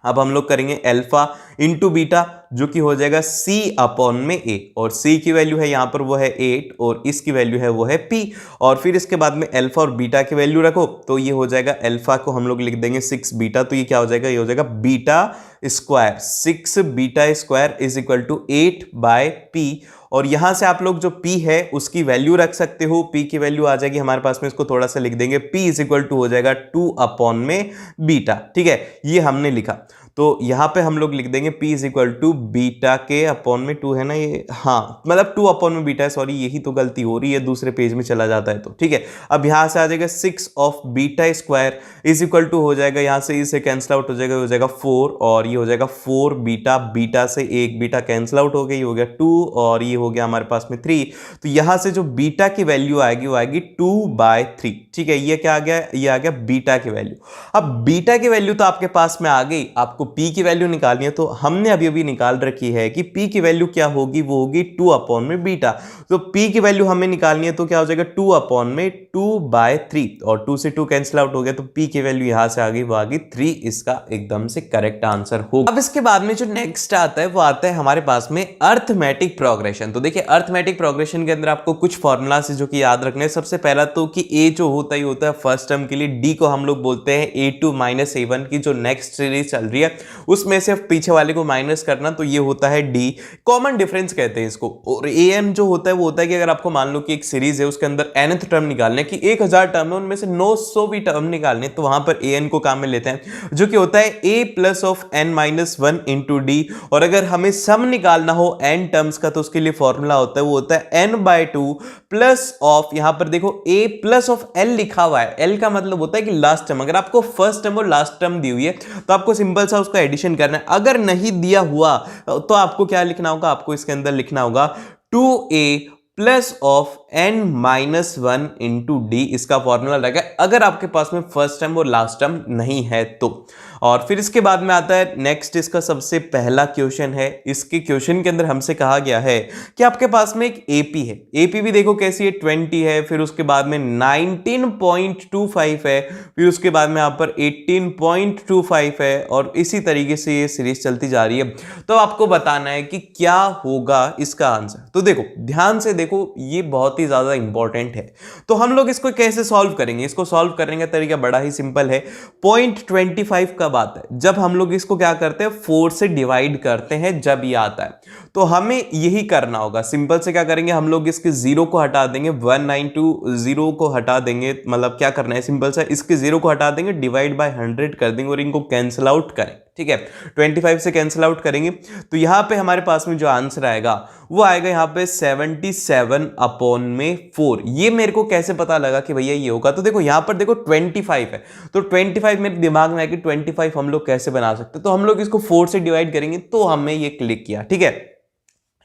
A: अब हम लोग करेंगे अल्फा इंटू बीटा जो कि हो जाएगा c अपॉन में a, और c की वैल्यू है यहाँ पर वो है 8 और इसकी वैल्यू है वो है p। और फिर इसके बाद में अल्फा और बीटा की वैल्यू रखो, तो ये हो जाएगा अल्फा को हम लोग लिख देंगे 6 बीटा, तो ये क्या हो जाएगा, ये हो जाएगा beta square, 6 beta square is equal to 8 by p। और यहां से आप लोग जो p है उसकी वैल्यू रख सकते हो, p की वैल्यू आ जाएगी हमारे पास में, इसको थोड़ा सा लिख देंगे, p इज इक्वल टू हो जाएगा 2 अपॉन में बीटा, ठीक है। ये हमने लिखा, तो यहां पे हम लोग लिख देंगे p is equal to beta के अपॉन में 2 है ना ये, हाँ मतलब 2 अपॉन में बीटा है, सॉरी यही तो गलती हो रही है, दूसरे पेज में चला जाता है तो, ठीक है। अब यहां से आ जाएगा 6 of beta square is equal to हो जाएगा, यहां से इसे कैंसिल आउट हो जाएगा 4, और ये हो जाएगा 4 बीटा, बीटा से एक बीटा कैंसिल आउट हो गई, हो गया 2, और ये हो गया हमारे पास में 3। तो यहां से जो बीटा की वैल्यू आएगी वो आएगी 2 बाय 3, ठीक है। ये क्या आ गया, ये आ गया बीटा की वैल्यू। अब बीटा की वैल्यू तो आपके पास में आ गई, आपको p की वैल्यू निकालनी है, तो हमने अभी अभी निकाल रखी है कि p की वैल्यू क्या होगी, वो होगी 2 अपॉन में बीटा। तो p की वैल्यू हमें निकालनी है, तो क्या हो जाएगा 2 अपॉन में 2 बाय 3, और 2 से 2 कैंसिल आउट हो गया, तो p की वैल्यू यहां से आ गई, वो आ गई 3, इसका एकदम से करेक्ट आंसर होगा। अब इसके बाद में जो नेक्स्ट आता है वो आता है हमारे पास में अर्थमेटिक प्रोग्रेशन। तो देखिए अर्थमेटिक प्रोग्रेशन के अंदर आपको कुछ फॉर्मूला से जो कि याद रखने हैं। सबसे पहला तो कि a जो होता ही होता है फर्स्ट टर्म के लिए, d को हम लोग बोलते हैं a2 माइनस a1 की जो नेक्स्ट सीरीज चल रही है उसमें से पीछे वाले को माइनस करना, तो ये होता है d, कॉमन डिफरेंस कहते हैं इसको। और an जो होता है वो होता है कि अगर आपको मान लो कि एक सीरीज है उसके अंदर nth टर्म निकालने की, 1000 टर्म है उनमें से 900 भी टर्म निकालने, तो वहां पर an को काम में लेते हैं जो कि होता है a plus of n minus 1 into D. और अगर हमें सम निकालना हो n टर्म्स का तो उसके लिए फॉर्मूला होता है, वो होता है n बाय 2 प्लस ऑफ, यहां पर देखो a प्लस ऑफ l लिखा हुआ है, l का मतलब होता है कि लास्ट टर्म। अगर आपको फर्स्ट टर्म और लास्ट टर्म दी हुई है तो आपको सिंपल सा उसका एडिशन करना है। अगर नहीं दिया हुआ तो आपको क्या लिखना होगा, आपको इसके अंदर लिखना होगा 2a plus of n minus 1 into D, इसका फॉर्मूला रहेगा अगर आपके पास में फर्स्ट टर्म और लास्ट टर्म नहीं है तो। और फिर इसके बाद में आता है नेक्स्ट, इसका सबसे पहला क्वेश्चन है। इसके क्वेश्चन के अंदर हमसे कहा गया है कि आपके पास में एक एपी है, एपी भी देखो कैसी है 20 है, फिर उसके बाद में 19.25 है, फिर उसके बाद में यहाँ पर 18.25 है, और इसी तरीके से ये सीरीज चलती जा रही है। तो आपको बताना है कि क्या होगा इसका आंसर। तो देखो ध्यान से देखो, ये बहुत ही ज्यादा इंपॉर्टेंट है। तो हम लोग इसको कैसे सॉल्व करेंगे, इसको सॉल्व करने का तरीका बड़ा ही सिंपल है। 0.25 कब आता है, जब हम लोग इसको क्या करते हैं 4 से डिवाइड करते हैं, जब ये आता है। तो हमें यही करना होगा, सिंपल से क्या करेंगे हम लोग इसके 0 को हटा देंगे, 192 को हटा देंगे, मतलब क्या करना है सिंपल सा इसके 0 को हटा देंगे, डिवाइड बाय 100 कर देंगे और इनको कैंसिल आउट करें, ठीक है। 25 से कैंसिल आउट करेंगे तो यहां पे हमारे पास में जो आंसर आएगा वो आएगा यहां पे 77 अपॉन में 4। ये मेरे को कैसे पता लगा कि भैया ये होगा, तो देखो यहां पर देखो 25 है, तो 25 मेरे दिमाग में आया कि 25 हम लोग कैसे बना सकते, तो हम लोग इसको 4 से डिवाइड करेंगे, तो हमें ये क्लिक किया, ठीक है,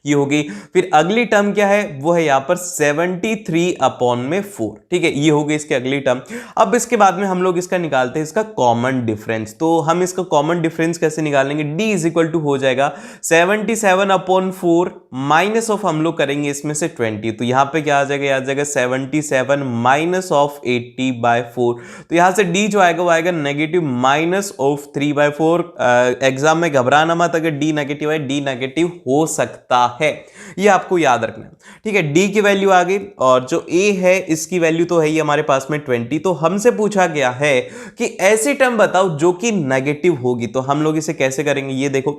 A: ये होगी। फिर अगली टर्म क्या है, वो है यहां पर 73 अपॉन में 4, ठीक है, ये होगी इसकी अगली टर्म। अब इसके बाद में हम लोग इसका निकालते हैं इसका कॉमन डिफरेंस। तो हम इसका कॉमन डिफरेंस कैसे निकालेंगे, d इज इक्वल टू हो जाएगा 77 अपॉन 4 माइनस ऑफ हम लोग करेंगे इसमें से 20, तो यहां पे क्या आ जाएगा, आ जाएगा 77 माइनस ऑफ 80 बाय 4। तो यहां से d जो आएगा वो आएगा negative minus of 3 by 4। Exam में घबराना मत, अगर d नेगेटिव है, d नेगेटिव हो सकता है, ये आपको याद रखना है। ठीक है, डी की वैल्यू आ गई और जो ए है इसकी वैल्यू तो है ही हमारे पास में 20। तो हमसे पूछा गया है कि ऐसी टर्म बताओ जो कि नेगेटिव होगी। तो हम लोग इसे कैसे करेंगे ये देखो,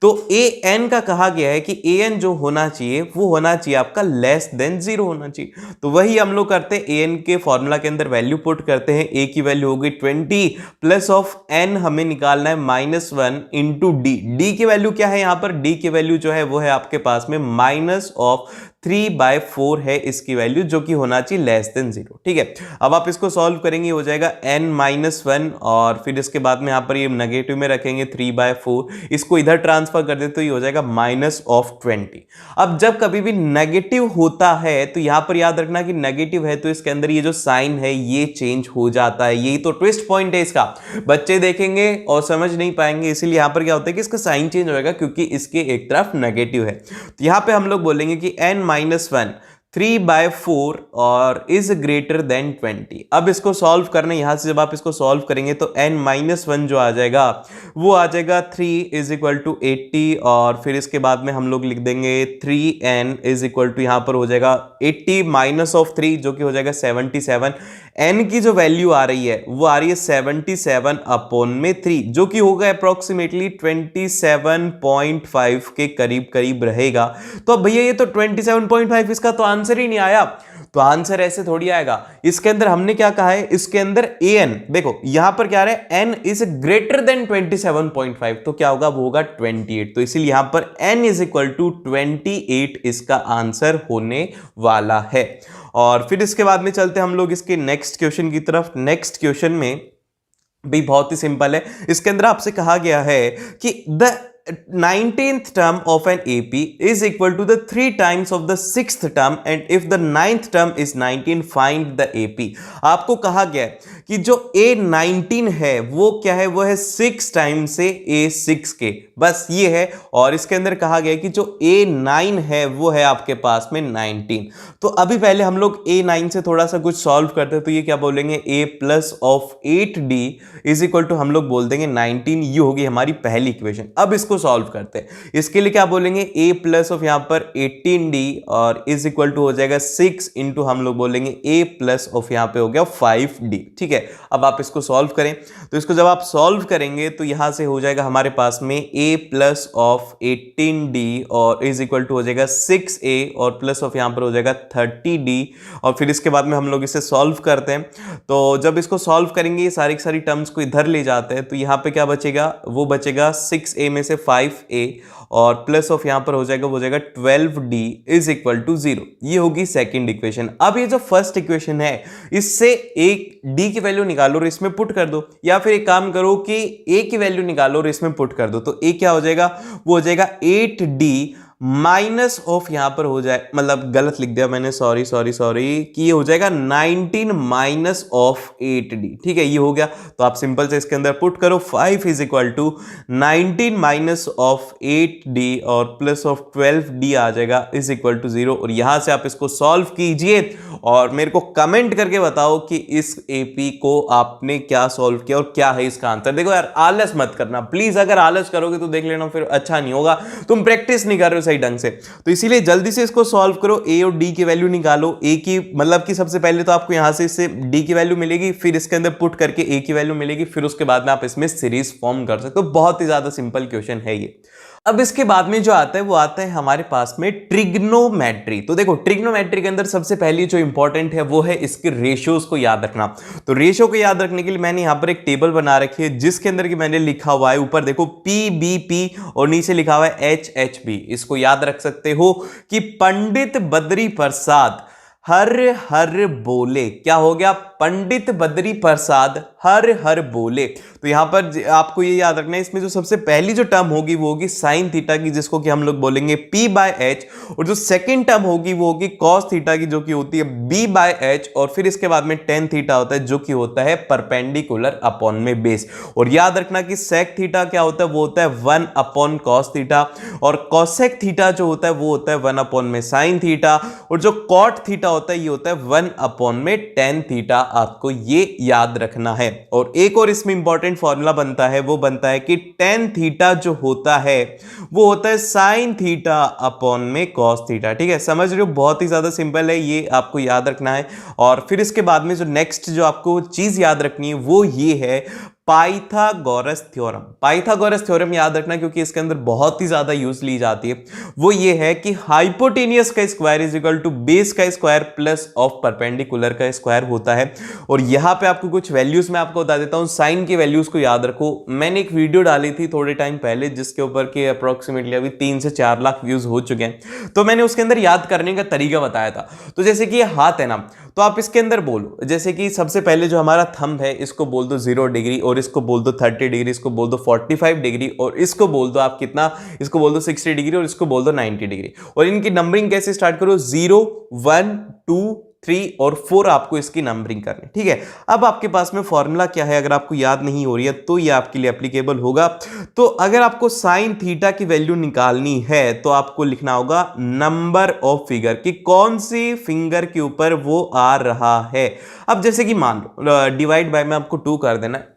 A: तो ए एन का कहा गया है कि ए एन जो होना चाहिए वो होना चाहिए आपका लेस देन 0 होना चाहिए। तो वही हम लोग करते हैं, ए एन के फॉर्मूला के अंदर वैल्यू पुट करते हैं। ए की वैल्यू होगी 20 प्लस ऑफ एन हमें निकालना है -1 इंटू डी। डी की वैल्यू क्या है, यहां पर डी की वैल्यू जो है वो है आपके पास में -3/4 है इसकी वैल्यू, जो कि होना चाहिए लेस देन 0। ठीक है, अब आप इसको सॉल्व करेंगे, हो जाएगा n-1 और फिर इसके बाद में यहां पर ये नेगेटिव में रखेंगे 3/4, इसको इधर ट्रांसफर कर देते तो ये हो जाएगा -20। अब जब कभी भी नेगेटिव होता है तो यहां पर याद रखना कि नेगेटिव है तो इसके अंदर ये जो साइन है ये चेंज हो जाता है। यही तो ट्विस्ट पॉइंट है इसका, बच्चे देखेंगे और समझ नहीं पाएंगे, इसीलिए यहां पर क्या होता है कि इसका साइन चेंज होगा क्योंकि इसके एक तरफ नेगेटिव है। तो यहां पे हम लोग बोलेंगे कि n-1 3/4 और इज ग्रेटर देन 20। अब इसको सॉल्व करना, यहां से जब आप इसको सॉल्व करेंगे तो n-1 जो आ जाएगा वो आ जाएगा 3 = 80 और फिर इसके बाद में हम लोग लिख देंगे 3n = यहां पर हो जाएगा 80 -3 जो कि हो जाएगा 77। n की जो वैल्यू आ रही है वो आ रही है 77/3 जो कि होगा अप्रोक्सीमेटली 27.5 के करीब रहेगा। तो अब भैया ये तो 27.5 इसका तो आंसर ही नहीं आया। तो आंसर ऐसे थोड़ी आएगा, इसके अंदर हमने क्या कहा है, इसके अंदर an देखो यहां पर क्या है, n इज ग्रेटर देन 27.5 तो क्या होगा, वो होगा 28। तो इसीलिए यहां पर n = 28 इसका आंसर होने वाला है। और फिर इसके बाद में चलते हम लोग इसके नेक्स्ट क्वेश्चन की तरफ। नेक्स्ट क्वेश्चन में भी बहुत ही सिंपल है, इसके अंदर आपसे कहा गया है कि the 19th term of an AP is equal to the 3 times of the 6th term and if the 9th term is 19 find the AP। आपको कहा गया है कि जो A19 है वो क्या है, वो है 6 टाइम्स से A6 के, बस ये है। और इसके अंदर कहा गया है कि जो A9 है वो है आपके पास में 19। तो अभी पहले हम लोग A9 से थोड़ा सा कुछ सॉल्व करते हैं, तो ये क्या बोलेंगे, A plus of 8D is equal to हम लोग बोल देंगे 19। ये होगी हमारी पहली इक्वेशन। अब इसको सॉल्व करते हैं, इसके लिए क्या बोलेंगे, A प्लस ऑफ यहां पर 18D और इज इक्वल टू हो जाएगा 6 इंटू हम लोग बोलेंगे A प्लस ऑफ यहां पे हो गया 5D। ठीक है, अब आप इसको सॉल्व करें, तो इसको जब आप सॉल्व करेंगे तो यहां से हो जाएगा हमारे पास में A प्लस ऑफ 18D और इज इक्वल टू हो जाएगा 6A और प्लस ऑफ यहां पर हो जाएगा 30D। और फिर इसके बाद में हम लोग इसे सॉल्व करते हैं, तो जब इसको सॉल्व करेंगे ये सारी सारी टर्म्स को इधर ले जाते हैं, तो यहां पे क्या बचेगा, वो बचेगा 6A में से 5A और प्लस ऑफ यहां पर हो जाएगा, वो जाएगा 12D इज इक्वल टू 0। ये होगी सेकंड इक्वेशन। अब ये जो फर्स्ट इक्वेशन है इससे एक D की वैल्यू निकालो और इसमें पुट कर दो, या फिर एक काम करो कि A की वैल्यू निकालो और इसमें पुट कर दो। तो A क्या हो जाएगा, वो हो जाएगा 8D माइनस ऑफ यहां पर हो जाए, मतलब गलत लिख दिया मैंने, सॉरी कि ये हो जाएगा 19 माइनस ऑफ 8D। ठीक है, ये हो गया। तो आप सिंपल से इसके अंदर पुट करो 5 is equal to 19 minus of 8D और प्लस ऑफ 12D आ जाएगा इज इक्वल टू 0। और यहां से आप इसको सॉल्व कीजिए और मेरे को कमेंट करके बताओ कि इस AP को आपने क्या सॉल्व किया और क्या है इसका आंसर। देखो यार, आलस मत करना प्लीज, अगर आलस करोगे तो देख लेना फिर अच्छा नहीं होगा, तुम प्रैक्टिस नहीं कर रहे हो सही ढंग से। तो इसीलिए जल्दी से इसको सॉल्व करो, A और D की वैल्यू निकालो। A की मतलब कि सबसे पहले तो आपको यहां से इससे D की वैल्यू मिलेगी, फिर इसके अंदर पुट करके A की वैल्यू मिलेगी, फिर उसके बाद में आप इसमें सीरीज फॉर्म कर सकते हो। बहुत ही ज्यादा सिंपल क्वेश्चन है ये। अब इसके बाद में जो आता है वो आता है हमारे पास में ट्रिग्नोमेट्री। तो देखो ट्रिग्नोमेट्री के अंदर सबसे पहली जो इंपॉर्टेंट है वो है इसके रेशियोज को याद रखना। तो रेशियो को याद रखने के लिए मैंने यहां पर एक टेबल बना रखी है जिसके अंदर कि मैंने लिखा हुआ है, ऊपर देखो PBP और नीचे लिखा हुआ है HHB। इसको याद रख सकते हो कि पंडित बद्री प्रसाद हर हर बोले। क्या हो गया, पंडित बद्री प्रसाद हर हर बोले। तो यहां पर आपको ये याद रखना है, इसमें जो सबसे पहली जो टर्म होगी वो होगी साइन थीटा की, जिसको कि हम लोग बोलेंगे P/H, और जो सेकंड टर्म होगी वो होगी कॉस थीटा की, जो कि होती है B/H, और फिर इसके बाद में टेन थीटा होता है जो कि होता है परपेंडिकुलर अपॉन में बेस। और याद रखना कि सेक थीटा क्या होता है, वो होता है 1 अपॉन कॉस थीटा, और कॉसेक थीटा जो होता है वो होता है 1 अपॉन में साइन थीटा, और जो कॉट थीटा होता है, ये होता है 1/tan थीटा, आपको ये याद रखना है। और एक और इसमें इंपॉर्टेंट फॉर्मूला बनता है, वो बनता है कि tan थीटा जो होता है वो होता है sin थीटा अपॉन में cos थीटा। ठीक है, समझ रहे हो, बहुत ही ज्यादा सिंपल है, ये आपको याद रखना है। और फिर इसके बाद में जो नेक्स्ट जो आपको चीज याद रखनी है वो ये है पाइथागोरस थ्योरम। पाइथागोरस थ्योरम याद रखना क्योंकि इसके अंदर बहुत ही ज्यादा यूज ली जाती है। वो ये है कि हाइपोटेनियस का square is equal to base का स्क्वायर प्लस ऑफ परपेंडिकुलर का स्क्वायर होता है। और यहां पे आपको कुछ वैल्यूज मैं आपको बता देता हूं, साइन की वैल्यूज को याद रखो। मैंने एक वीडियो डाली थी थोड़े टाइम पहले जिसके ऊपर के अप्रोक्सीमेटली अभी 3 से 4 लाख व्यूज हो चुके हैं, तो मैंने उसके अंदर याद करने का तरीका बताया था। तो जैसे कि ये हाथ है ना, तो आप इसके अंदर बोलो, जैसे कि सबसे पहले जो हमारा थंब है इसको बोल दो 0 डिग्री, और इसको बोल दो 30 डिग्री, इसको बोल दो 45 डिग्री, और इसको बोल दो आप कितना, इसको बोल दो 60 डिग्री, और इसको बोल दो 90 डिग्री। और इनकी नंबरिंग कैसे स्टार्ट करो, 0 1 2 3 और 4 आपको इसकी नंबरिंग करनी। ठीक है, अब आपके पास में फॉर्मूला क्या है, अगर आपको याद नहीं हो रही है तो ये आपके लिए एप्लीकेबल होगा। तो अगर आपको साइन थीटा की वैल्यू निकालनी है तो आपको लिखना होगा नंबर ऑफ फिगर, कि कौन सी फिंगर के ऊपर वो आ रहा है। अब जैसे कि मान लो डिवाइड बाय में आपको 2 कर देना है।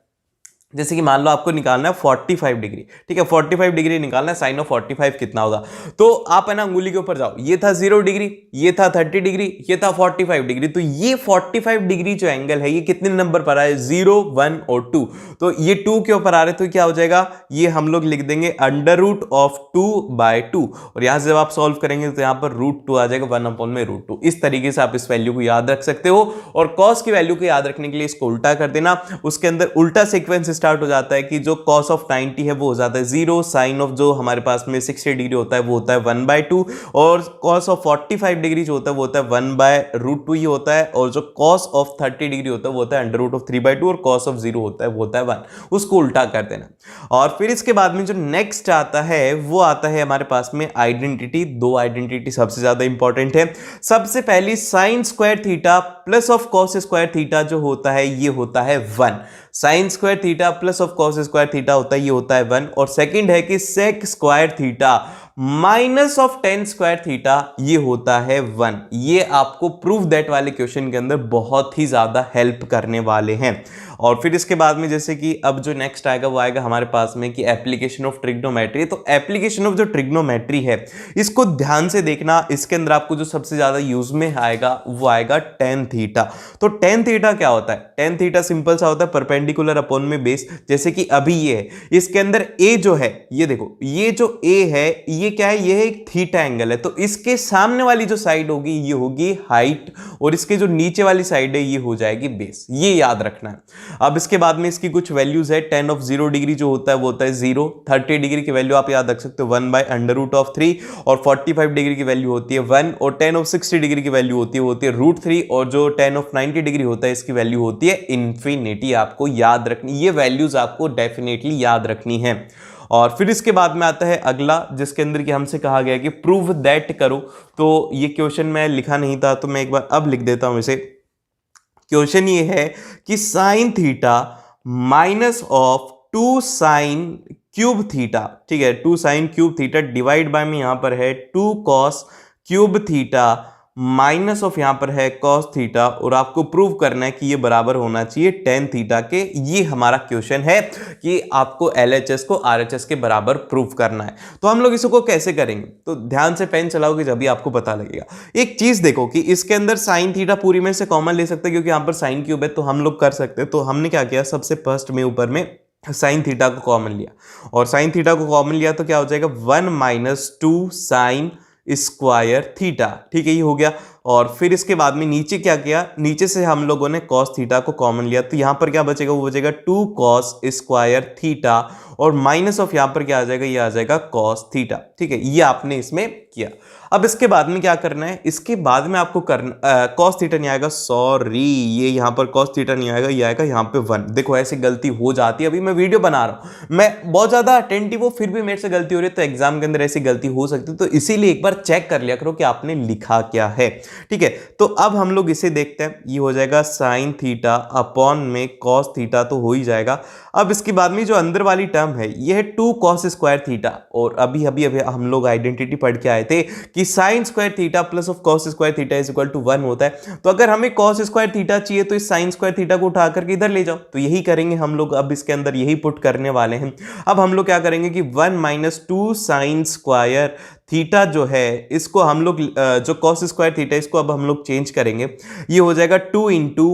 A: जैसे कि मान लो आपको निकालना है 45 डिग्री। ठीक है, 45 डिग्री निकालना है, साइन ऑफ 45 कितना होगा। तो आप है ना अंगुली के ऊपर जाओ, ये था 0 डिग्री, ये था 30 डिग्री, ये था 45 डिग्री। तो ये 45 डिग्री जो एंगल है ये कितने नंबर पर आ रहा है, 0 1 और 2। तो ये 2 के ऊपर आ रहे तो क्या हो जाएगा, ये हम लोग लिख देंगे √2/2। और यहां से जब आप सॉल्व करेंगे तो यहां पर √2 आ जाएगा, 1/√2। इस तरीके से आप इस वैल्यू को याद रख सकते हो। और कॉस की वैल्यू को याद रखने के लिए इसको उल्टा कर देना, उसके अंदर उल्टा सीक्वेंस स्टार्ट हो जाता है कि जो cos ऑफ 90 है वो हो जाता है 0, साइन ऑफ जो हमारे पास में 60 डिग्री होता है वो होता है 1/2, और cos ऑफ 45 डिग्री जो होता है वो होता है 1/√2 ही होता है, और जो cos ऑफ 30 डिग्री होता है वो होता है √3/2, और cos ऑफ 0 होता है वो होता है 1। उसको उल्टा कर देना। और फिर इसके बाद में जो नेक्स्ट आता है वो आता है हमारे पास में आइडेंटिटी। 2 आइडेंटिटी सबसे ज्यादा इंपॉर्टेंट है। सबसे पहली sign square theta plus of cos square theta जो होता है ये होता है 1। Sign square theta plus of cos square theta होता है, ये होता है 1। और सेकंड है कि sec square theta minus of tan square theta, ये होता है 1। ये आपको प्रूव दैट वाले क्वेश्चन के अंदर बहुत ही ज्यादा हेल्प करने वाले हैं। और फिर इसके बाद में जैसे कि अब जो नेक्स्ट आएगा वो आएगा हमारे पास में कि एप्लीकेशन ऑफ ट्रिग्नोमेट्री। तो एप्लीकेशन ऑफ जो ट्रिग्नोमेट्री है इसको ध्यान से देखना, इसके अंदर आपको जो सबसे ज्यादा यूज में आएगा वो आएगा tan थीटा। तो tan थीटा क्या होता है, tan थीटा सिंपल सा होता है परपेंडिकुलर अपॉन में बेस। जैसे कि अभी ये है, इसके अंदर a जो है, ये देखो ये जो a है ये क्या है, ये है एक थीटा एंगल है। तो इसके सामने वाली जो साइड होगी ये होगी हाइट, और इसके जो नीचे वाली साइड है ये हो जाएगी बेस। ये याद रखना है। अब इसके बाद में इसकी कुछ वैल्यूज है। tan ऑफ 0 डिग्री जो होता है वो होता है 0। 30 डिग्री की वैल्यू आप याद रख सकते हो 1/√3, और 45 डिग्री की वैल्यू होती है 1, और tan ऑफ 60 डिग्री की वैल्यू होती है √3, और जो tan ऑफ 90 डिग्री होता है इसकी वैल्यू होती है इन्फिनिटी। आपको याद रखनी, ये वैल्यूज आपको डेफिनेटली याद रखनी है। और फिर इसके बाद में आता है अगला, जिसके अंदर कि हमसे कहा गया कि प्रूव दैट करो। तो ये क्वेश्चन मैं लिखा नहीं था तो मैं एक बार अब लिख देता हूं इसे। क्वेश्चन ये है कि sine theta minus of 2 sine cube theta, ठीक है, 2 sine cube theta divide by में यहां पर है 2 cos cube theta minus of यहां पर है कॉस थीटा, और आपको प्रूव करना है कि ये बराबर होना चाहिए tan थीटा के। ये हमारा क्वेश्चन है कि आपको LHS को RHS के बराबर प्रूव करना है। तो हम लोग इसको कैसे करेंगे, तो ध्यान से पेन चलाओगे जब भी आपको पता लगेगा। एक चीज देखो कि इसके अंदर साइन थीटा पूरी में से कॉमन ले सकते हैं क्योंकि यहां पर साइन क्यूब है, तो हम लोग कर सकते हैं। तो हमने क्या किया, सबसे फर्स्ट में ऊपर में साइन थीटा को कॉमन लिया, और साइन थीटा को कॉमन लिया तो क्या हो जाएगा 1 - 2 साइन स्क्वायर थीटा। ठीक है, ये हो गया। और फिर इसके बाद में नीचे क्या किया, नीचे से हम लोगों ने कॉस थीटा को कॉमन लिया, तो यहां पर क्या बचेगा, वो बचेगा 2 कॉस स्क्वायर थीटा, और माइनस ऑफ यहां पर क्या आ जाएगा, ये आ जाएगा कॉस थीटा। ठीक है, ये आपने इसमें किया। अब इसके बाद में क्या करना है, इसके बाद में आपको करना कॉस थीटा नहीं आएगा, सॉरी ये यहां पर कॉस थीटा नहीं आएगा, ये आएगा यहां पे 1। देखो ऐसे गलती हो जाती है, अभी मैं वीडियो बना रहा हूं, मैं बहुत ज्यादा अटेंटिव हूं, फिर भी मेरे से गलती हो रही है, तो एग्जाम के अंदर ऐसी गलती हो सकती है। तो इसीलिए एक बार चेक कर लिया करो कि आपने लिखा क्या है। ठीक है, तो अब हम लोग इसे देखते हैं, ये हो जाएगा साइन थीटा अपॉन में कॉस थीटा तो हो ही जाएगा। अब इसके बाद में जो अंदर वाली टर्म है ये है 2 कॉस स्क्वायर थीटा, और अभी अभी अभी हम लोग आइडेंटिटी पढ़ के आए थे कि sine square theta plus of cos square theta is equal to 1 होता है। तो अगर हमें कॉस स्क्वायर थीटा चाहिए तो इस साइन स्क्वायर थीटा को उठा करके इधर ले जाओ, तो यही करेंगे हम लोग, अब इसके अंदर यही पुट करने वाले हैं। अब हम लोग क्या करेंगे कि 1 माइनस 2 साइन स्क्वायर थीटा जो है इसको हम लोग जो कॉस स्क्वायर थीटा इसको अब हम लोग चेंज करेंगे, ये हो जाएगा 2 into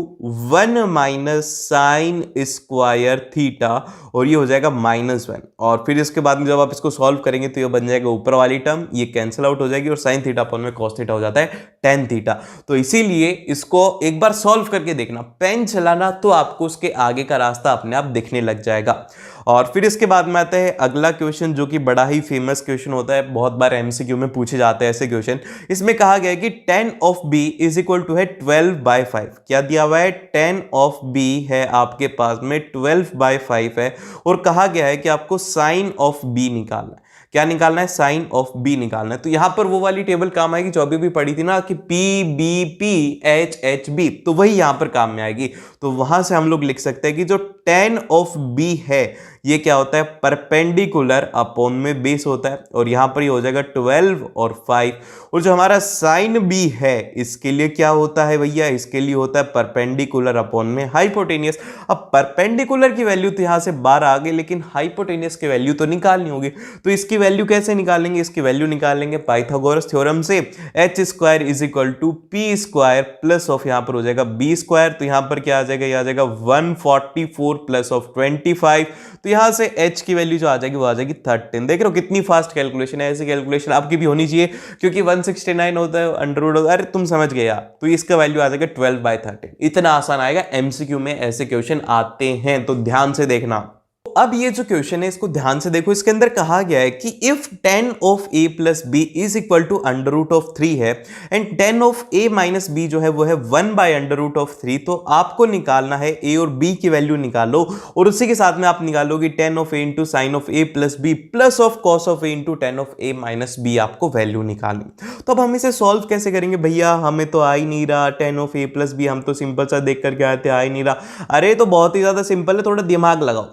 A: 1 minus sign square theta, और ये हो जाएगा -1। और फिर इसके बाद में जब आप इसको सॉल्व करेंगे तो ये बन जाएगा ऊपर वाली टर्म, ये कैंसिल आउट हो जाएगी और साइन थीटा अपॉन में कॉस थीटा हो जाता है टेन थीटा। तो इसीलिए इसको एक बार सॉल्व करके देखना, पेन चलाना, तो आपको उसके आगे का रास्ता अपने आप दिखने लग जाएगा। और फिर इसके बाद में आता है अगला क्वेश्चन, जो कि बड़ा ही फेमस क्वेश्चन होता है, बहुत बार एमसीक्यू में पूछे जाते हैं ऐसे क्वेश्चन। इसमें कहा गया है कि 10 of B is equal to है 12/5। क्या दिया हुआ है? 10 ऑफ बी है आपके पास में 12/5 है, और कहा गया है कि आपको साइन ऑफ बी निकालना है। क्या निकालना है? साइन ऑफ बी निकालना है। तो यहां पर वो वाली टेबल काम आएगी जो अभी भी पढ़ी थी ना, कि P B P H H B, तो वही यहां पर काम में आएगी। तो वहां से हम लोग लिख सकते हैं कि जो 10 ऑफ बी है ये क्या होता है? परपेंडिकुलर अपॉन में बेस होता है, और यहां पर ये हो जाएगा 12 और 5। और जो हमारा साइन बी है इसके लिए क्या होता है भैया? इसके लिए होता है परपेंडिकुलर अपॉन में हाइपोटेनियस। अब परपेंडिकुलर की वैल्यू तो यहां से 12 आ गई, लेकिन हाइपोटेनियस की वैल्यू तो निकालनी होगी। तो इसकी वैल्यू कैसे निकालेंगे? इसकी वैल्यू निकालेंगे पाइथागोरस थ्योरम से। H square is equal to P square plus of यहां पर हो जाएगा बी स्क्वायर, तो यहां पर क्या आ जाएगा? यह आ जाएगा 144 प्लस ऑफ 25। तो यहां से h की वैल्यू जो आ जाएगी वो आ जाएगी 13। देख रहे हो कितनी फास्ट कैलकुलेशन है? ऐसी कैलकुलेशन आपकी भी होनी चाहिए, क्योंकि 169 होता है अंडर रूट, अरे तुम समझ गए यार। तो इसका वैल्यू आ जाएगा 12/13। इतना आसान आएगा, एमसीक्यू में ऐसे क्वेश्चन आते हैं, तो ध्यान से देखना। अब ये जो क्वेश्चन है इसको ध्यान से देखो, इसके अंदर कहा गया है कि if 10 of a plus B is equal to under root of 3 है, and 10 of a minus B जो है वो है 1/√3, तो आपको निकालना है a और b की वैल्यू निकालो, और उसी के साथ में आप निकालोगे 10 of a into sine of a plus B plus of cos of a into 10 of a minus B, आपको वैल्यू निकालनी। तो अब हम इसे सॉल्व कैसे करेंगे भैया? हमें तो आ ही नहीं रहा 10 ऑफ a प्लस बी, हम तो सिंपल सा देख करके आए थे, आ ही नहीं रहा। अरे तो बहुत ही ज्यादा सिंपल है, थोड़ा दिमाग लगाओ।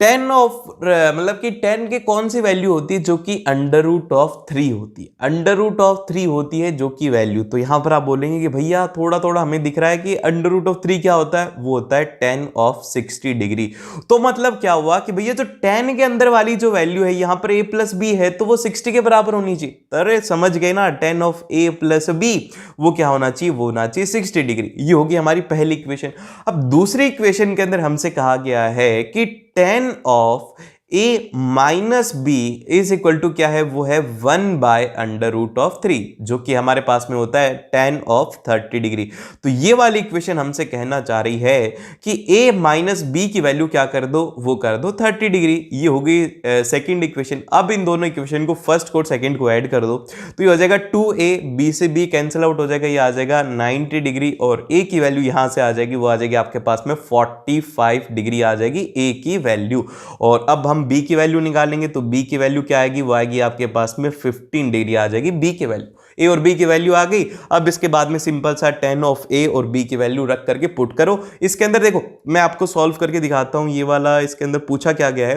A: 10 ऑफ मतलब कि 10 के कौन सी वैल्यू होती है? जो कि √3 होती है, √3 होती है जो कि वैल्यू। तो यहां पर आप बोलेंगे कि भैया थोड़ा थोड़ा हमें दिख रहा है कि √3 क्या होता है? वो होता है 10 ऑफ 60 डिग्री। तो मतलब क्या हुआ कि भैया जो 10 के अंदर वाली जो वैल्यू है यहां पर a प्लस बी है, तो वो 60 के बराबर होनी चाहिए। अरे समझ गए ना, 10 ऑफ a प्लस बी वो क्या होना चाहिए? वो होना चाहिए 60 डिग्री। ये होगी हमारी पहली इक्वेशन। अब दूसरी इक्वेशन के अंदर हमसे कहा गया है कि 10 of a minus B is equal to क्या है? वो है 1/√3, जो कि हमारे पास में होता है 10 ऑफ 30 डिग्री। तो ये वाली इक्वेशन हमसे कहना चाह रही है कि a माइनस बी की वैल्यू क्या कर दो? वो कर दो 30 डिग्री। ये होगी सेकंड इक्वेशन। अब इन दोनों इक्वेशन को फर्स्ट को सेकंड को ऐड कर दो, तो ये हो जाएगा 2a, b से b कैंसिल आउट हो जाएगा, ये आ जाएगा 90 डिग्री, और a की वैल्यू यहां से आ जाएगी, वो आ जाएगी आपके पास में 45 डिग्री आ जाएगी a की वैल्यू। और अब हम b की वैल्यू निकालेंगे, तो b की वैल्यू क्या आएगी? वो आएगी आपके पास में 15 डिग्री आ जाएगी b की वैल्यू। a और b की वैल्यू आ गई। अब इसके बाद में सिंपल सा 10 ऑफ a और b की वैल्यू रख करके पुट करो। इसके अंदर देखो मैं आपको सॉल्व करके दिखाता हूं। ये वाला इसके अंदर पूछा क्या गया है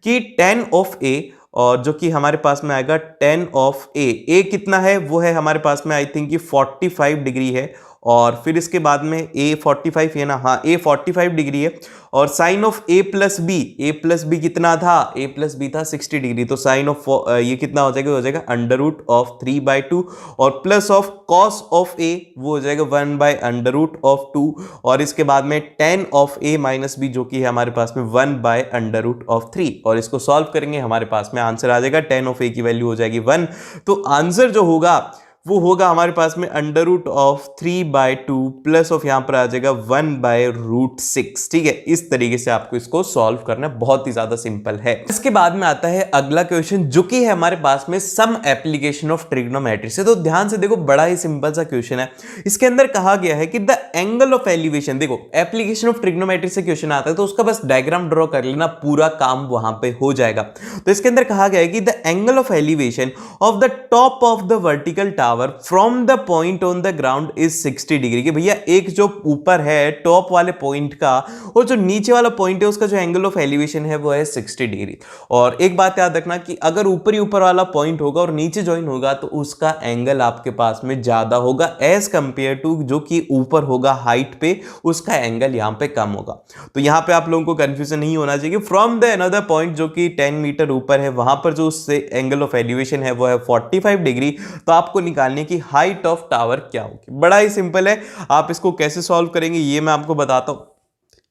A: कि 10 ऑफ a, और जो कि हमारे पास में आएगा 10 ऑफ a कितना है? वो है हमारे पास में आई थिंक कि 45 डिग्री है, और फिर इसके बाद में a 45 है ना, हाँ a 45 डिग्री है, और sine of a plus B कितना था? a प्लस बी था 60 डिग्री। तो साइन ऑफ ये कितना हो जाएगा? हो जाएगा √3/2, और plus of cos of a वो हो जाएगा 1/√2, और इसके बाद में 10 ऑफ a माइनस बी जो कि है हमारे पास में 1/√3, और इसको सॉल्व करेंगे हमारे पास में आंसर आ जाएगा 10 ऑफ a की वैल्यू हो जाएगी 1। तो आंसर जो होगा वो होगा हमारे पास में √3/2 प्लस ऑफ यहां पर आ जाएगा 1/√6। ठीक है, इस तरीके से आपको इसको सॉल्व करना बहुत ही ज्यादा सिंपल है। इसके बाद में आता है अगला क्वेश्चन, जो कि है हमारे पास में सम एप्लीकेशन ऑफ ट्रिग्नोमेट्री से। तो ध्यान से देखो, बड़ा ही सिंपल सा क्वेश्चन है। इसके अंदर कहा गया है कि द एंगल ऑफ एलिवेशन, देखो एप्लीकेशन ऑफ ट्रिग्नोमेट्री से क्वेश्चन आता है तो उसका बस डायग्राम ड्रॉ कर लेना, पूरा काम वहां पे हो जाएगा। तो इसके अंदर कहा गया है कि the angle of elevation of the top of the vertical tower tower from the point on the ground is 60 degree. कि भैया एक जो ऊपर है टॉप वाले पॉइंट का और जो नीचे वाला पॉइंट है उसका जो एंगल ऑफ एलिवेशन है वो है 60 डिग्री। और एक बात याद रखना कि अगर ऊपर ही ऊपर वाला पॉइंट होगा और नीचे ज्वाइन होगा तो उसका एंगल आपके पास में ज्यादा होगा एज कंपेयर टू जो कि ऊपर होगा हाइट पे, उसका एंगल यहां पे कम होगा। तो यहां पे आप लोगों को कंफ्यूजन नहीं होना चाहिए। फ्रॉम द अनदर पॉइंट जो कि 10 मीटर ऊपर है वहां पर जो उससे एंगल ऑफ एलिवेशन है वो है 45 डिग्री। तो आपको निकालने की हाइट ऑफ टावर क्या होगी। बड़ा ही सिंपल है, आप इसको कैसे सॉल्व करेंगे ये मैं आपको बताता हूं।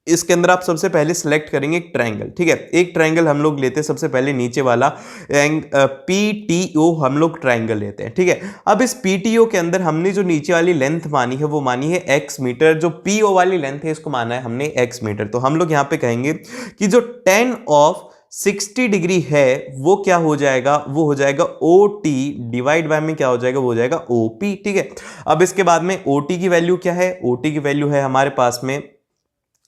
A: इसके अंदर आप सबसे पहले सिलेक्ट करेंगे एक ट्रायंगल, ठीक है। एक ट्रायंगल हम लोग लेते हैं सबसे पहले नीचे वाला PTO हम लोग ट्रायंगल लेते हैं, ठीक है। अब इस PTO के अंदर हमने जो नीचे वाली लेंथ मानी है वो मानी है x मीटर, जो PO वाली लेंथ है इसको माना है हमने x मीटर। तो हम लोग यहां पे कहेंगे कि जो 10 ऑफ 60 डिग्री है वो क्या हो जाएगा, वो हो जाएगा OT डिवाइड बाय में क्या हो जाएगा, वो हो जाएगा OP, ठीक है। अब इसके बाद में OT की वैल्यू क्या है, OT की वैल्यू है हमारे पास में,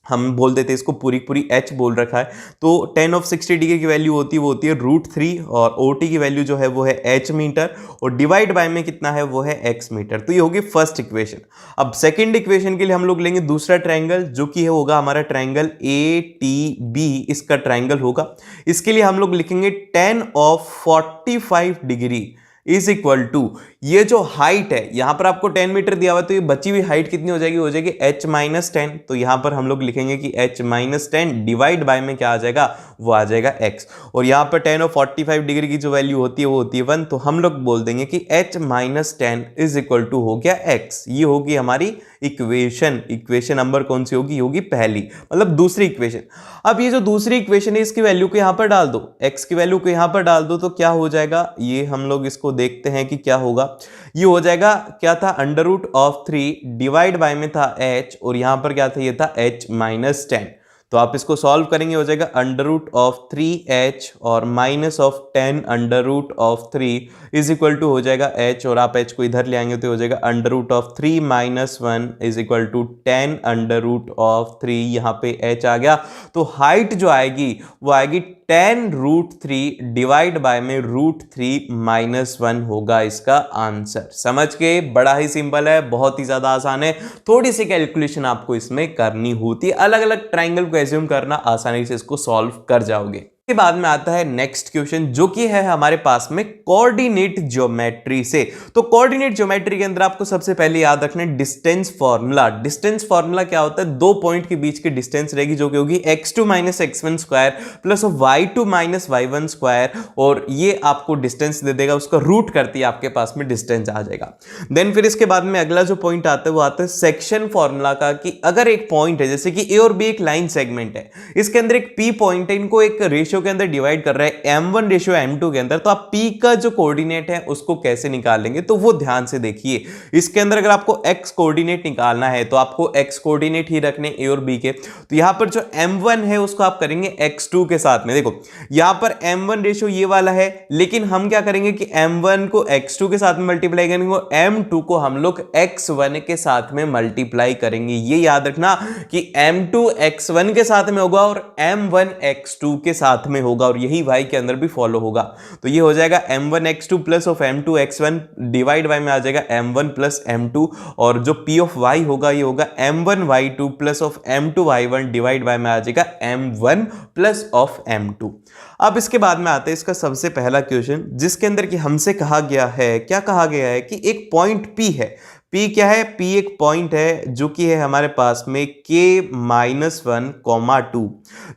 A: हम बोल देते हैं इसको पूरी पूरी h बोल रखा है। तो 10 ऑफ 60 डिग्री की वैल्यू होती है वो होती है √3 और OT की वैल्यू जो है वो है h मीटर और डिवाइड बाय में कितना है वो है x मीटर। तो ये होगी फर्स्ट इक्वेशन। अब सेकंड इक्वेशन के लिए हम लोग लेंगे दूसरा ट्रायंगल जो कि है होगा हमारा ट्रायंगल ATB, इसका ट्रायंगल होगा। इसके लिए हम लोग लिखेंगे 10 of 45 degree is equal to, ये जो हाइट है यहां पर आपको 10 मीटर दिया हुआ है तो ये बची हुई हाइट कितनी हो जाएगी, हो जाएगी h-10। तो यहां पर हम लोग लिखेंगे कि h-10 डिवाइड बाय में क्या आ जाएगा, वो आ जाएगा x। और यहां पर 10 और 45 डिग्री की जो वैल्यू होती है वो होती है 1। तो हम लोग बोल देंगे कि h-10 इज इक्वल टू हो गया x। ये होगी हमारी इक्वेशन। इक्वेशन नंबर कौन सी होगी, होगी पहली, मतलब दूसरी इक्वेशन। अब ये जो दूसरी इक्वेशन है इसकी वैल्यू को यहां पर डाल दो, x की वैल्यू को यहां पर डाल दो तो क्या हो जाएगा, ये हम लोग इसको देखते हैं कि क्या होगा। ये हो जाएगा, क्या था, √3 डिवाइड बाय में था h और यहां पर क्या था, ये था h-10। तो आप इसको सॉल्व करेंगे हो जाएगा √3h और -10 √3 इज इक्वल टू हो जाएगा h और आप h को इधर ले आएंगे तो हो जाएगा √3 - 1 इज इक्वल टू 10 √3। यहाँ पे h आ गया तो हाइट जो आएगी वो आएगी 10 √3 डिवाइड बाय में √3 - 1 होगा इसका आंसर। समझ के, बड़ा ही सिंपल है, बहुत ही ज्यादा आसान है। थोड़ी सी कैलकुलेशन आपको इसमें करनी होती है, अलग अलग ट्रायंगल को एज्यूम करना, आसानी से इसको सॉल्व कर जाओगे। के बाद में आता है नेक्स्ट क्वेश्चन जो कि है हमारे पास में कोऑर्डिनेट ज्योमेट्री से। तो कोऑर्डिनेट ज्योमेट्री के अंदर आपको सबसे पहले याद रखना है डिस्टेंस फार्मूला। डिस्टेंस फार्मूला क्या होता है, दो पॉइंट के बीच की डिस्टेंस रहेगी जो कि होगी x2 - x1 square plus y2 - y1 square, और ये आपको डिस्टेंस दे देगा, उसका रूट करती है आपके पास में डिस्टेंस आ जाएगा। देन फिर इसके बाद में अगला जो पॉइंट आता है वो आता है सेक्शन फार्मूला का, कि अगर एक पॉइंट है जैसे कि a और b एक लाइन सेगमेंट है, इसके अंदर एक p पॉइंट है, इनको एक रेशियो के अंदर डिवाइड कर रहा है m1 रेशियो m2 के अंदर, तो आप p का जो कोऑर्डिनेट है उसको कैसे निकालेंगे तो वो ध्यान से देखिए। इसके अंदर अगर आपको x कोऑर्डिनेट निकालना है तो आपको x कोऑर्डिनेट ही रखने a और b के। तो यहां पर जो m1 है उसको आप करेंगे x2 के साथ में। देखो यहां पर m1 रेशियो ये वाला है, लेकिन हम क्या करेंगे कि m1 को x2 के साथ में मल्टीप्लाई करेंगे और m2 को हम लोग x1 के साथ में मल्टीप्लाई करेंगे। ये याद रखना कि m2 x1 के साथ में होगा और m1 x2 के साथ में होगा, और यही y के अंदर भी फॉलो होगा। तो ये हो जाएगा m1 x2 plus of m2 x1 divide by में आ जाएगा m1 प्लस m2, और जो p ऑफ y होगा ये होगा m1 y2 plus of m2 y1 divide by में आ जाएगा m1 प्लस ऑफ m2। अब इसके बाद में आते हैं इसका सबसे पहला क्वेश्चन जिसके अंदर कि हमसे कहा गया है, क्या कहा गया है कि एक पॉइंट p है। P क्या है, P एक पॉइंट है जो कि है हमारे पास में k-1, 2,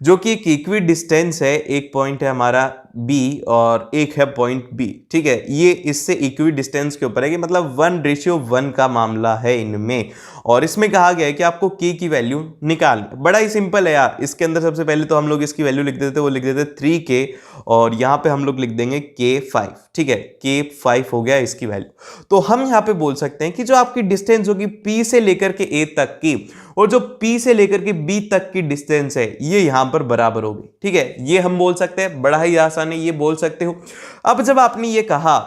A: जो कि एक इक्वी डिस्टेंस है। एक पॉइंट है हमारा B और एक है पॉइंट B, ठीक है। ये इससे इक्वी डिस्टेंस के ऊपर है कि मतलब 1:1 का मामला है इनमें, और इसमें कहा गया है कि आपको k की वैल्यू निकाल। बड़ा ही सिंपल है यार, इसके अंदर सबसे पहले तो हम लोग इसकी वैल्यू लिख देते, वो लिख देते 3k और यहाँ पे हम लोग लिख देंगे k5, ठीक है। k5 हो गया इसकी वैल्यू। तो हम यहाँ पे बोल सकते हैं कि जो आपकी डिस्टेंस होगी P से लेकर के A तक की और जो P से लेकर के B तक की डिस्टेंस है ये यहां पर बराबर होगी, ठीक है। ये हम बोल सकते हैं, बड़ा ही आसान है, ये बोल सकते हो। अब जब आपने ये कहा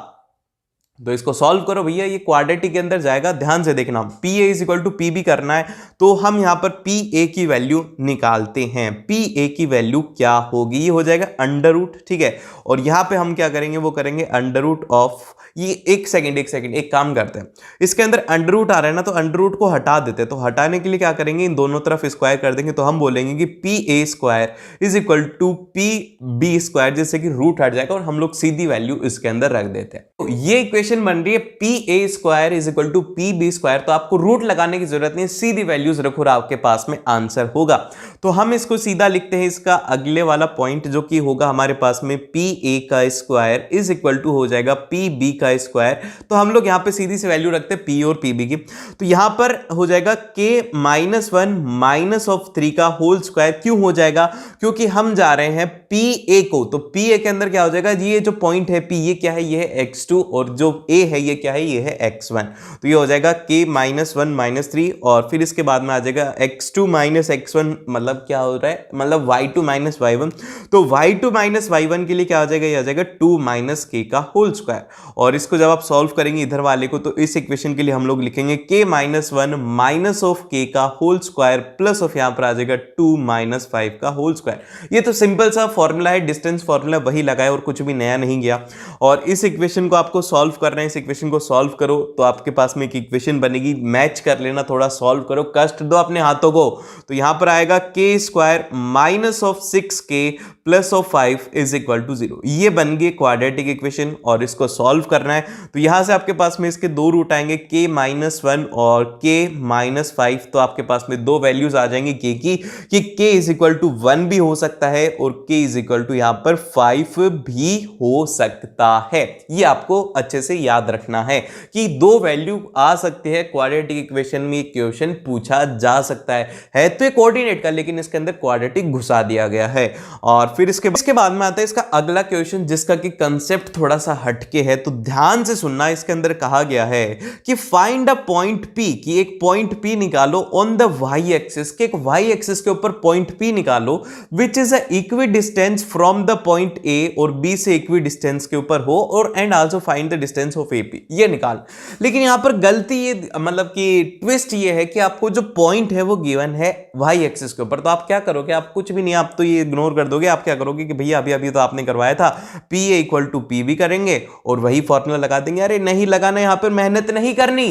A: तो इसको सॉल्व करो भैया, ये क्वाड्रेटिक के अंदर जाएगा। ध्यान से देखना, P A is equal to P B करना है, तो हम यहां पर पी ए की वैल्यू निकालते हैं। पी ए की वैल्यू क्या होगी, ये हो जाएगा अंडर रूट, ठीक है। और यहां पे हम क्या करेंगे, वो करेंगे अंडर रूट ऑफ, ये एक सेकेंड एक काम करते हैं, इसके अंदर अंडर रूट आ रहा है ना, तो अंडर रूट को हटा देते हैं। तो हटाने के लिए क्या करेंगे, इन दोनों तरफ स्क्वायर कर देंगे, तो हम बोलेंगे कि P A square is equal to P B square, जिससे कि रूट हट जाएगा और हम लोग सीधी वैल्यू इसके अंदर रख देते हैं। तो ये इक्वेशन बन रही है P A square is equal to P B square. तो आपको रूट लगाने की जरूरत नहीं, सीधी वैल्यूज रखो और आपके पास में आंसर होगा। तो हम इसको सीधा लिखते हैं, इसका अगले वाला पॉइंट जो कि होगा हमारे पास में पी ए का स्क्वायर इज इक्वल टू हो जाएगा पी बी का स्क्वायर। तो हम लोग यहां पे सीधी सी वैल्यू रखते हैं पी और पी बी की, तो यहां पर हो जाएगा के माइनस वन माइनस ऑफ 3 का होल स्क्वायर। क्यों हो जाएगा, क्योंकि हम जा रहे हैं पी ए को, तो पी ए के अंदर क्या हो जाएगा, ये जो पॉइंट है पी, ये क्या है, ये है x2, और जो a है ये क्या है, ये है x1। तो ये हो जाएगा k माइनस वन माइनस 3, और फिर इसके बाद में आ जाएगा x2 माइनस x1, मतलब क्या हो रहा है, मतलब y2 माइनस y1। तो y2 माइनस y1 के लिए क्या आ जाएगा, ये आ जाएगा 2 माइनस k का होल स्क्वायर। और इसको जब आप सॉल्व करेंगे इधर वाले को, तो इस इक्वेशन के लिए हम लोग लिखेंगे k minus one minus of k का होल स्क्वायर प्लस ऑफ यहां पर आ जाएगा 2 माइनस 5 का होल स्क्वायर। ये तो सिंपल सा फॉर्मूला है, डिस्टेंस फॉर्मूला वही लगाया और कुछ भी नया नहीं गया। और इस इक्वेशन को आपको सॉल्व करना है, इस इक्वेशन को सॉल्व करो तो आपके पास में एक इक्वेशन बनेगी, मैच कर लेना, थोड़ा सॉल्व करो, कष्ट दो अपने हाथों को। तो यहां पर आएगा K square minus of 6k plus of 5 is equal to 0। ये बन गई क्वाड्रेटिक इक्वेशन और इसको सॉल्व करना है। तो यहां से आपके पास में इसके दो रूट आएंगे, k माइनस वन और k माइनस 5। तो आपके पास में दो वैल्यूज आ जाएंगी k की, कि k इज इक्वल टू 1 भी हो सकता है और k इज इक्वल टू यहां पर 5 भी हो सकता है। ये आपको अच्छे से याद रखना है कि दो वैल्यू आ सकते हैं क्वाड्रेटिक इक्वेशन में, क्वेश्चन पूछा जा सकता है तो ये कोऑर्डिनेट का, लेकिन इसके अंदर क्वाड्रेटिक घुसा दिया गया है। और फिर इसके बाद में आता है इसका अगला क्वेश्चन, जिसका कि कंसेप्ट थोड़ा सा हटके है, तो ध्यान से सुनना। इसके अंदर कहा गया है कि फाइंड अ पॉइंट P, कि एक पॉइंट P निकालो ऑन द y एक्सिस, के एक y एक्सिस के ऊपर पॉइंट P निकालो which is a equi distance from the point A, और B से इक्वी डिस्टेंस के ऊपर हो, और and also find the distance of AP, ये निकाल। लेकिन यहां पर गलती ये, मतलब कि ट्विस्ट ये है कि आपको जो पॉइंट है वो गिवन है y एक्सिस के ऊपर। तो आप क्या करोगे, आप कुछ भी नहीं, आप तो ये इग्नोर कर दोगे। आप क्या करोगे कि भैया अभी तो आपने करवाया था P A equal to P B करेंगे और वही फॉर्मूला लगा देंगे। अरे नहीं लगाना, यहां पर मेहनत नहीं करनी।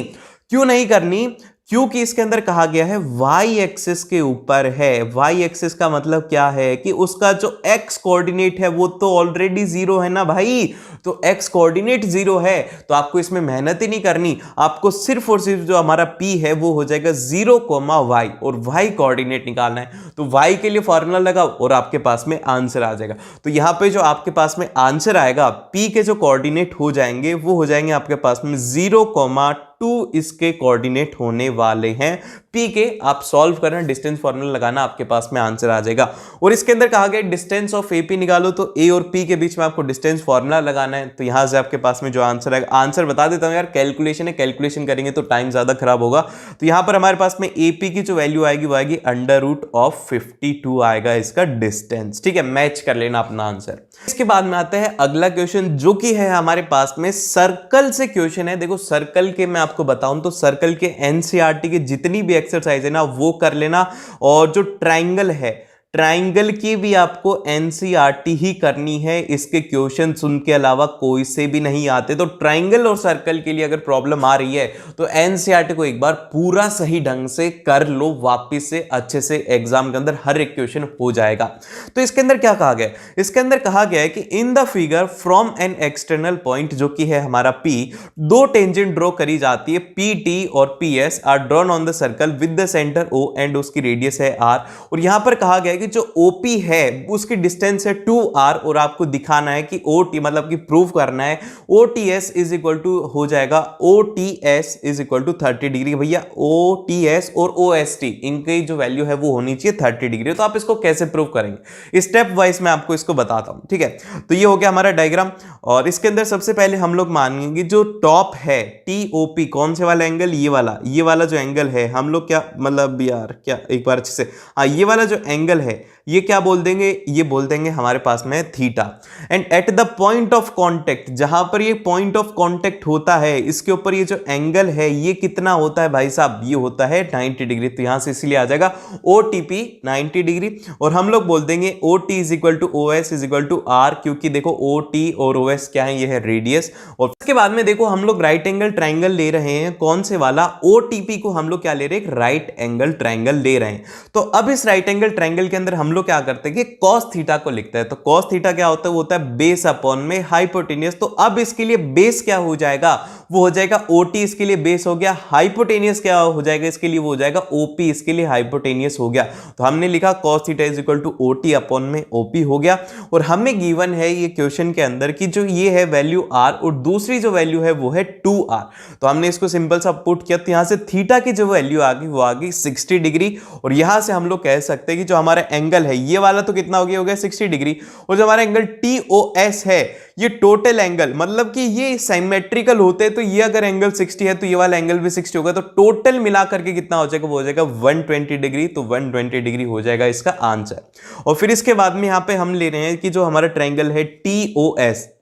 A: क्यों नहीं करनी, क्योंकि इसके अंदर कहा गया है y एक्सिस के ऊपर है। y एक्सिस का मतलब क्या है कि उसका जो x कोऑर्डिनेट है वो तो ऑलरेडी 0 है ना भाई, तो x कोऑर्डिनेट 0 है, तो आपको इसमें मेहनत ही नहीं करनी। आपको सिर्फ और सिर्फ जो हमारा p है वो हो जाएगा 0, y, और y कोऑर्डिनेट निकालना है। तो y के लिए फॉर्मूला लगाओ और आपके पास में आंसर आ जाएगा। तो यहां पे जो आपके पास में आंसर आएगा, p के जो कोऑर्डिनेट हो जाएंगे वो हो जाएंगे आपके पास में 0, 2 इसके कोऑर्डिनेट होने वाले हैं। P के आप सॉल्व करना, डिस्टेंस फॉर्मूला लगाना, आपके पास में आंसर आ जाएगा। और इसके अंदर कहा गया डिस्टेंस ऑफ AP निकालो, तो A और P के बीच में आपको डिस्टेंस फॉर्मूला लगाना है। तो यहां से आपके पास में जो आंसर आएगा, आंसर बता देता हूं यार, कैलकुलेशन है, कैलकुलेशन करेंगे तो टाइम ज्यादा खराब होगा। तो यहां पर हमारे पास में AP की जो वैल्यू आएगी वो आएगी अंडर रूट ऑफ 52 आएगा इसका डिस्टेंस। ठीक है, मैच कर लेना अपना आंसर। इसके बाद में आता है अगला क्वेश्चन, जो कि है हमारे पास में सर्कल से क्वेश्चन है। देखो सर्कल के मैं आपको बताऊं तो सर्कल के एनसीईआरटी के जितनी भी एक्सरसाइज है ना वो कर लेना, और जो ट्राइंगल है, ट्राइंगल की भी आपको एनसीईआरटी ही करनी है। इसके क्वेश्चन उनके अलावा कोई से भी नहीं आते। तो ट्राइंगल और सर्कल के लिए अगर प्रॉब्लम आ रही है तो एनसीईआरटी को एक बार पूरा सही ढंग से कर लो, वापस से अच्छे से एग्जाम के अंदर हर एक क्वेश्चन हो जाएगा। तो इसके अंदर क्या कहा गया, इसके अंदर कहा गया है कि in the figure from an external point, जो कि है हमारा P, दो टेंजेंट ड्रॉ करी जाती है, PT और PS are drawn on the circle with the centre O and उसकी रेडियस है R। और यहां पर कहा गया है कि जो OP है उसकी डिस्टेंस है 2R, और आपको दिखाना है कि OT, मतलब कि प्रूव करना है OTS इज इक्वल टू हो जाएगा, OTS is equal to 30 degree. भैया OTS और OST इनकी जो वैल्यू है वो होनी चाहिए 30 डिग्री। तो आप इसको कैसे प्रूव करेंगे, स्टेप वाइज मैं आपको इसको बताता हूं। ठीक है, तो ये हो गया हमारा डायग्राम। और इसके अंदर सबसे पहले हम लोग मानेंगे जो टॉप है TOP, कौन से वाला एंगल, ये वाला जो एंगल है, हम लोग क्या मतलब यार क्या एक बार अच्छे से, हाँ ये वाला जो एंगल है ये क्या बोल देंगे, ये बोल देंगे हमारे पास में theta. And at the point of contact, जहां पर ये पॉइंट ऑफ कांटेक्ट होता है, इसके ऊपर ये जो एंगल है ये कितना होता है भाई साहब, ये होता है 90 डिग्री। तो यहां से इसलिए आ जाएगा OTP 90 डिग्री। और हम लोग बोल देंगे OT is equal to OS is equal to R, क्योंकि देखो OT और OS क्या है, ये है रेडियस। और इसके बाद में देखो हम लोग राइट एंगल ट्राइंगल ले रहे हैं, कौन से वाला, OTP को हम लोग क्या ले रहे हैं, राइट एंगल ट्राइंगल ले रहे हैं। तो अब इस राइट एंगल ट्राइंगल के अंदर हम लोग क्या करते हैं कि cos थीटा को लिखते हैं। तो cos थीटा क्या होता है, वो होता है बेस अपॉन में हाइपोटेनियस। तो अब इसके लिए बेस क्या हो जाएगा, वो हो जाएगा OT, इसके लिए बेस हो गया। हाइपोटेनियस क्या हो जाएगा इसके लिए, वो हो जाएगा OP, इसके लिए हाइपोटेनियस हो गया। तो हमने लिखा cos theta is equal to OT upon में OP हो गया। और हमें गिवन है ये क्वेश्चन के अंदर की जो ये है वैल्यू R और दूसरी जो वैल्यू है वो है 2R। तो हमने इसको सिंपल सा पुट किया, तो यहां से थीटा की जो वैल्यू आ गई वो आ गई 60 डिग्री। और यहां से हम लोग कह सकते हैं कि जो हमारा एंगल है ये वाला तो कितना हो गया 60 डिग्री। और जो हमारा एंगल TOS है ये टोटल एंगल, मतलब कि ये सिमेट्रिकल होते हैं, तो ये अगर एंगल 60 है तो ये वाला एंगल भी 60 होगा। तो टोटल मिला करके कितना हो जाएगा, वो हो जाएगा 120 डिग्री। तो 120 डिग्री हो जाएगा इसका आंसर। और फिर इसके बाद में यहां पे हम ले रहे हैं कि जो हमारा ट्रायंगल है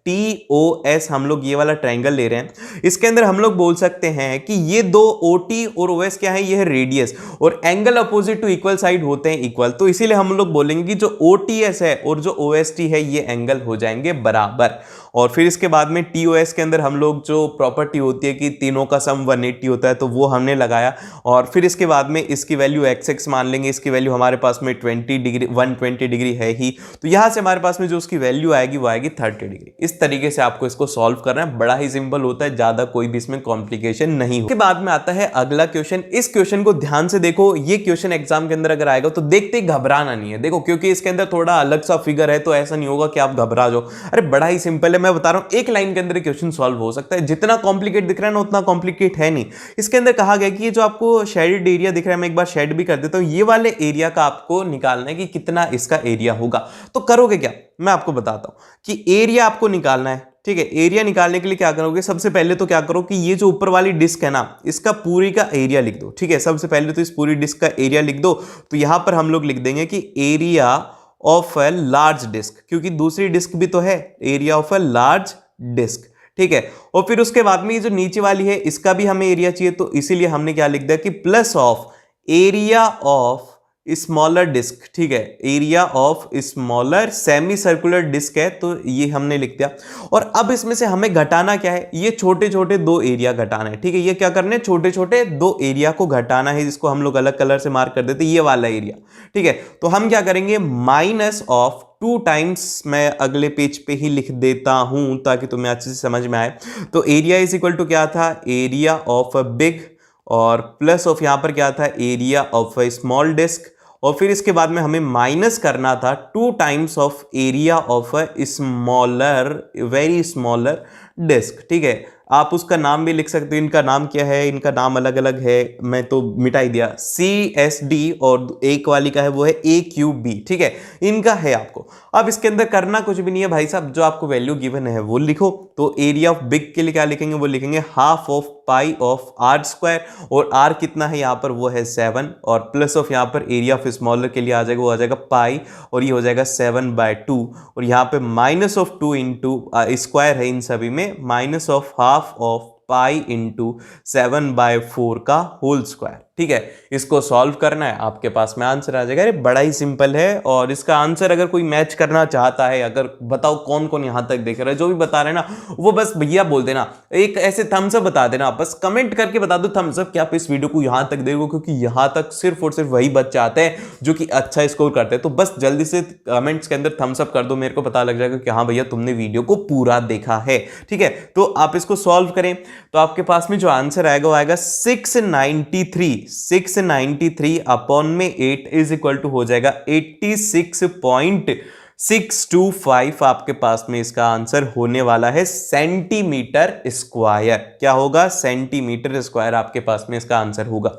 A: TOS हम लोग ये वाला ट्रायंगल ले रहे हैं। इसके अंदर हम लोग बोल सकते हैं कि ये दो OT और OS क्या है, ये है रेडियस, और angle opposite to equal side होते हैं इक्वल। तो इसीलिए हम लोग बोलेंगे कि जो OTS है और जो OST है ये एंगल हो जाएंगे बराबर। और फिर इसके बाद में TOS के अंदर हम लोग जो प्रॉपर्टी होती है कि तीनों का सम 180 होता है, तो वो हमने लगाया। और फिर इसके बाद में इसकी वैल्यू XX मान लेंगे, इसकी वैल्यू हमारे पास में 120 डिग्री है ही, तो यहां से हमारे पास में जो उसकी वैल्यू आएगी वो आएगी 30 डिग्री। इस तरीके से आपको इसको सॉल्व करना है, बड़ा ही सिंपल होता है, ज्यादा कोई भी इसमें कॉम्प्लिकेशन नहीं हो। उसके बाद में आता है अगला क्वेश्चन। इस क्वेश्चन को ध्यान से देखो, ये क्वेश्चन एग्जाम के अंदर अगर आएगा तो देखते घबराना नहीं है, देखो क्योंकि इसके अंदर थोड़ा अलग सा फिगर है, तो ऐसा नहीं होगा कि आप घबरा जाओ। अरे बड़ा ही सिंपल है, मैं बता रहा हूं, एक लाइन के अंदर क्वेश्चन सॉल्व हो सकता है। जितना कॉम्प्लिकेट दिख रहा है ना उतना कॉम्प्लिकेट है नहीं। इसके अंदर कहा गया कि ये जो आपको शेडेड एरिया दिख रहा है, मैं एक बार शेड भी कर देता हूं, ये वाले एरिया का आपको निकालना है कि कितना इसका एरिया होगा। तो करोगे क्या, मैं आपको बताता हूं कि एरिया आपको निकालना है। ठीक है, एरिया निकालने के लिए क्या करोगे, सबसे पहले तो क्या करो कि ये जो ऊपर वाली डिस्क है ना, इसका पूरी का एरिया लिख दो। ठीक है, सबसे पहले तो इस पूरी डिस्क का एरिया लिख दो। तो यहां पर हम लोग लिख देंगे कि area of a large disc, क्योंकि दूसरी डिस्क भी तो है, area of a large disc. ठीक है, और फिर उसके बाद में ये जो नीचे वाली है इसका भी हमें एरिया चाहिए, तो इसीलिए हमने क्या लिख दिया कि plus of area of smaller disc. ठीक है, area of smaller semi circular disc है, तो ये हमने लिख दिया। और अब इसमें से हमें घटाना क्या है, ये छोटे छोटे दो एरिया घटाना है। ठीक है, ये क्या करना है, छोटे छोटे दो एरिया को घटाना है, जिसको हम लोग अलग कलर से मार्क कर देते, ये वाला एरिया। ठीक है, तो हम क्या करेंगे, माइनस ऑफ 2 टाइम्स, मैं अगले पेज पे ही लिख देता हूं ताकि तुम्हें अच्छे से समझ में आए। तो एरिया इज इक्वल टू क्या था, एरिया ऑफ अ बिग, और प्लस ऑफ यहां पर क्या था, area of a small disc. और फिर इसके बाद में हमें माइनस करना था 2 times of area of a smaller, very smaller disc. ठीक है, आप उसका नाम भी लिख सकते हो, इनका नाम क्या है, इनका नाम अलग अलग है, मैं तो मिटा ही दिया, CSD, और एक वाली का है वो है AQB। ठीक है, इनका है आपको। अब इसके अंदर करना कुछ भी नहीं है भाई साहब, जो आपको वैल्यू गिवन है वो लिखो। तो एरिया ऑफ बिग के लिए क्या लिखेंगे, वो लिखेंगे half of pi of R square, और R कितना है यहाँ पर, वो है 7, और प्लस ऑफ यहाँ पर एरिया ऑफ स्मॉलर के लिए आ जाएगा, वो आ जाएगा पाई, और ये हो जाएगा 7/2, और यहाँ पे माइनस ऑफ 2 इंटू स्क्वायर है इन सभी में, minus of half of pi into 7/4 का होल स्क्वायर। ठीक है, इसको सॉल्व करना है, आपके पास में आंसर आ जाएगा। अरे बड़ा ही सिंपल है, और इसका आंसर अगर कोई मैच करना चाहता है, अगर बताओ कौन कौन यहां तक देख रहा है, जो भी बता रहे हैं ना वो बस भैया बोल देना, एक ऐसे थम्स अप बता देना, बस कमेंट करके बता दो थम्स अप कि आप इस वीडियो को यहां तक देखो, क्योंकि यहां तक सिर्फ और सिर्फ वही बच्चे आते हैं जो कि अच्छा स्कोर करते हैं। तो बस जल्दी से कमेंट्स के अंदर थम्स अप कर दो, मेरे को पता लग जाएगा कि हाँ भैया तुमने वीडियो को पूरा देखा है। ठीक है, तो आप इसको सॉल्व करें, तो आपके पास में जो आंसर आएगा वो आएगा 693 अपॉन में 8 इज इक्वल टू हो जाएगा 86.625। आपके पास में इसका आंसर होने वाला है सेंटीमीटर स्क्वायर। क्या होगा, सेंटीमीटर स्क्वायर आपके पास में इसका आंसर होगा।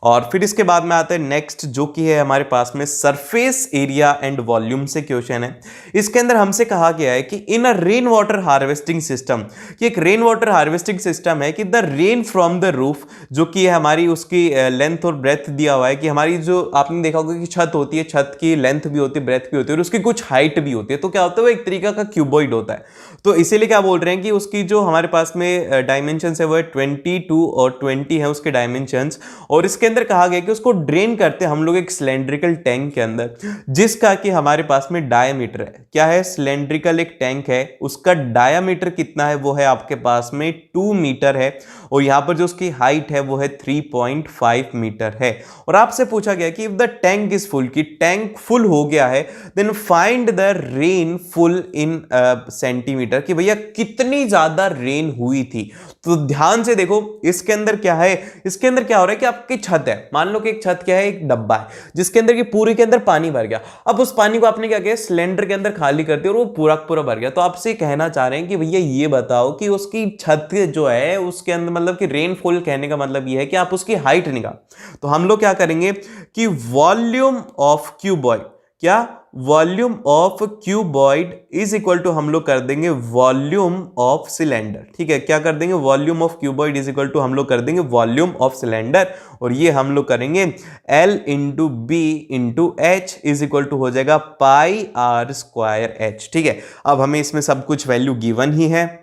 A: और फिर इसके बाद में आता है नेक्स्ट, जो कि है हमारे पास में सरफेस एरिया एंड वॉल्यूम से क्वेश्चन है। इसके अंदर हमसे कहा गया है कि इन अ रेन वाटर हार्वेस्टिंग सिस्टम, कि एक रेन वाटर हार्वेस्टिंग सिस्टम है कि the rain from the roof, जो कि है हमारी उसकी लेंथ और ब्रेथ दिया हुआ है कि हमारी जो आपने देखा होगा कि छत होती है, छत की लेंथ भी होती है, ब्रेथ भी होती है और उसकी कुछ हाइट भी होती है। तो क्या होता है, वो एक तरीका का क्यूबॉइड होता है। तो इसीलिए क्या बोल रहे हैं कि उसकी जो हमारे पास में डायमेंशन है वो है 22 और 20 है उसके डायमेंशंस। और इसके अंदर कहा गया कि उसको ड्रेन करते हम लोग एक सिलेंड्रिकल टैंक के अंदर, जिसका कि हमारे पास में डायमीटर है, क्या है, सिलेंड्रिकल एक टैंक है, उसका डायमीटर कितना है, वो है आपके पास में 2 मीटर है। और यहां पर जो उसकी हाइट है वो है 3.5 मीटर है। और आपसे पूछा गया कि if the tank is full, कि टैंक फुल हो गया है, then find the rainfall in centimetre, कि भैया कितनी ज्यादा रेन हुई थी। तो ध्यान से देखो इसके अंदर क्या है, इसके अंदर क्या हो रहा है कि आपकी छत है, मान लो कि एक छत क्या है, एक डब्बा है जिसके अंदर की पूरी के अंदर पानी भर गया। अब उस पानी को आपने क्या किया, सिलेंडर के अंदर खाली कर दिया और वो पूरा पूरा भर गया। तो आपसे कहना चाह रहे हैं कि भैया ये बताओ कि उसकी छत जो है उसके अंदर, मतलब कि रेनफॉल कहने का मतलब ये है कि आप उसकी हाइट निकाल। तो हम लोग क्या करेंगे कि वॉल्यूम ऑफ क्यूबॉइड, क्या, volume of cuboid is equal to हम लोग कर देंगे वॉल्यूम ऑफ सिलेंडर। ठीक है, क्या कर देंगे, volume of cuboid is equal to हम लोग कर देंगे वॉल्यूम ऑफ सिलेंडर। और ये हम लोग करेंगे L into B into H is equal to हो जाएगा पाई आर स्क्वायर एच। ठीक है, अब हमें इसमें सब कुछ वैल्यू गिवन ही है।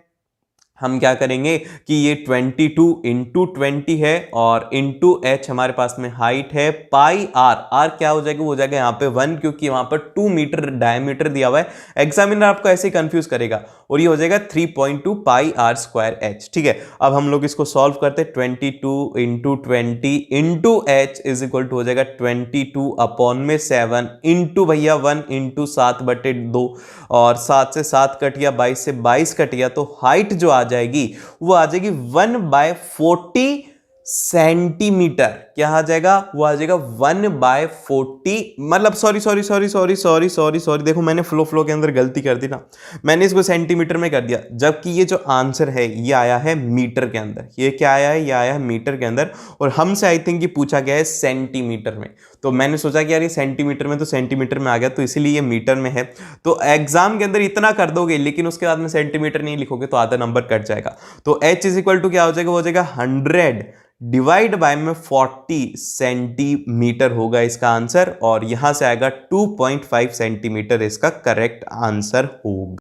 A: हम क्या करेंगे कि ये 22 इंटू 20 है और इंटू एच हमारे पास में हाइट है, पाई आर, आर क्या हो जाएगा, वो हो जाएगा यहाँ पे 1, क्योंकि वहां पर 2 मीटर डायमीटर दिया हुआ है। एग्जामिनर आपको ऐसे ही कंफ्यूज करेगा। और ये हो जाएगा 3.2 पाई आर स्क्वायर एच। ठीक है, अब हम लोग इसको सॉल्व करते हैं। 22 into 20 into H is equal to हो जाएगा 22 अपॉन में 7 इंटू भैया 1 इंटू 7/2, और 7 से 7 कट गया, 22 से 22 कट गया। तो हाइट जो आ जाएगी वो आ जाएगी 1/40 सेंटीमीटर। क्या आ जाएगा, वो आ जाएगा 1/40, मतलब सॉरी, देखो मैंने फ्लो के अंदर गलती कर दी ना, मैंने इसको सेंटीमीटर में कर दिया, जबकि ये जो आंसर है ये आया है मीटर के अंदर। ये क्या आया है, ये आया है मीटर के अंदर। और हमसे आई थिंक ये पूछा गया है सेंटीमीटर में, तो मैंने सोचा कि यार ये सेंटीमीटर में, तो सेंटीमीटर में आ गया, तो इसीलिए ये मीटर में है। तो एग्जाम के अंदर इतना कर दोगे, लेकिन उसके बाद में सेंटीमीटर नहीं लिखोगे तो आधा नंबर कट जाएगा। तो h इज इक्वल टू क्या हो जाएगा, वो हो जाएगा 100 डिवाइड बाय में 40 सेंटीमीटर होगा इसका आंसर। और यहां से आएगा 2.5 सेंटीमीटर इसका करेक्ट आंसर होगा।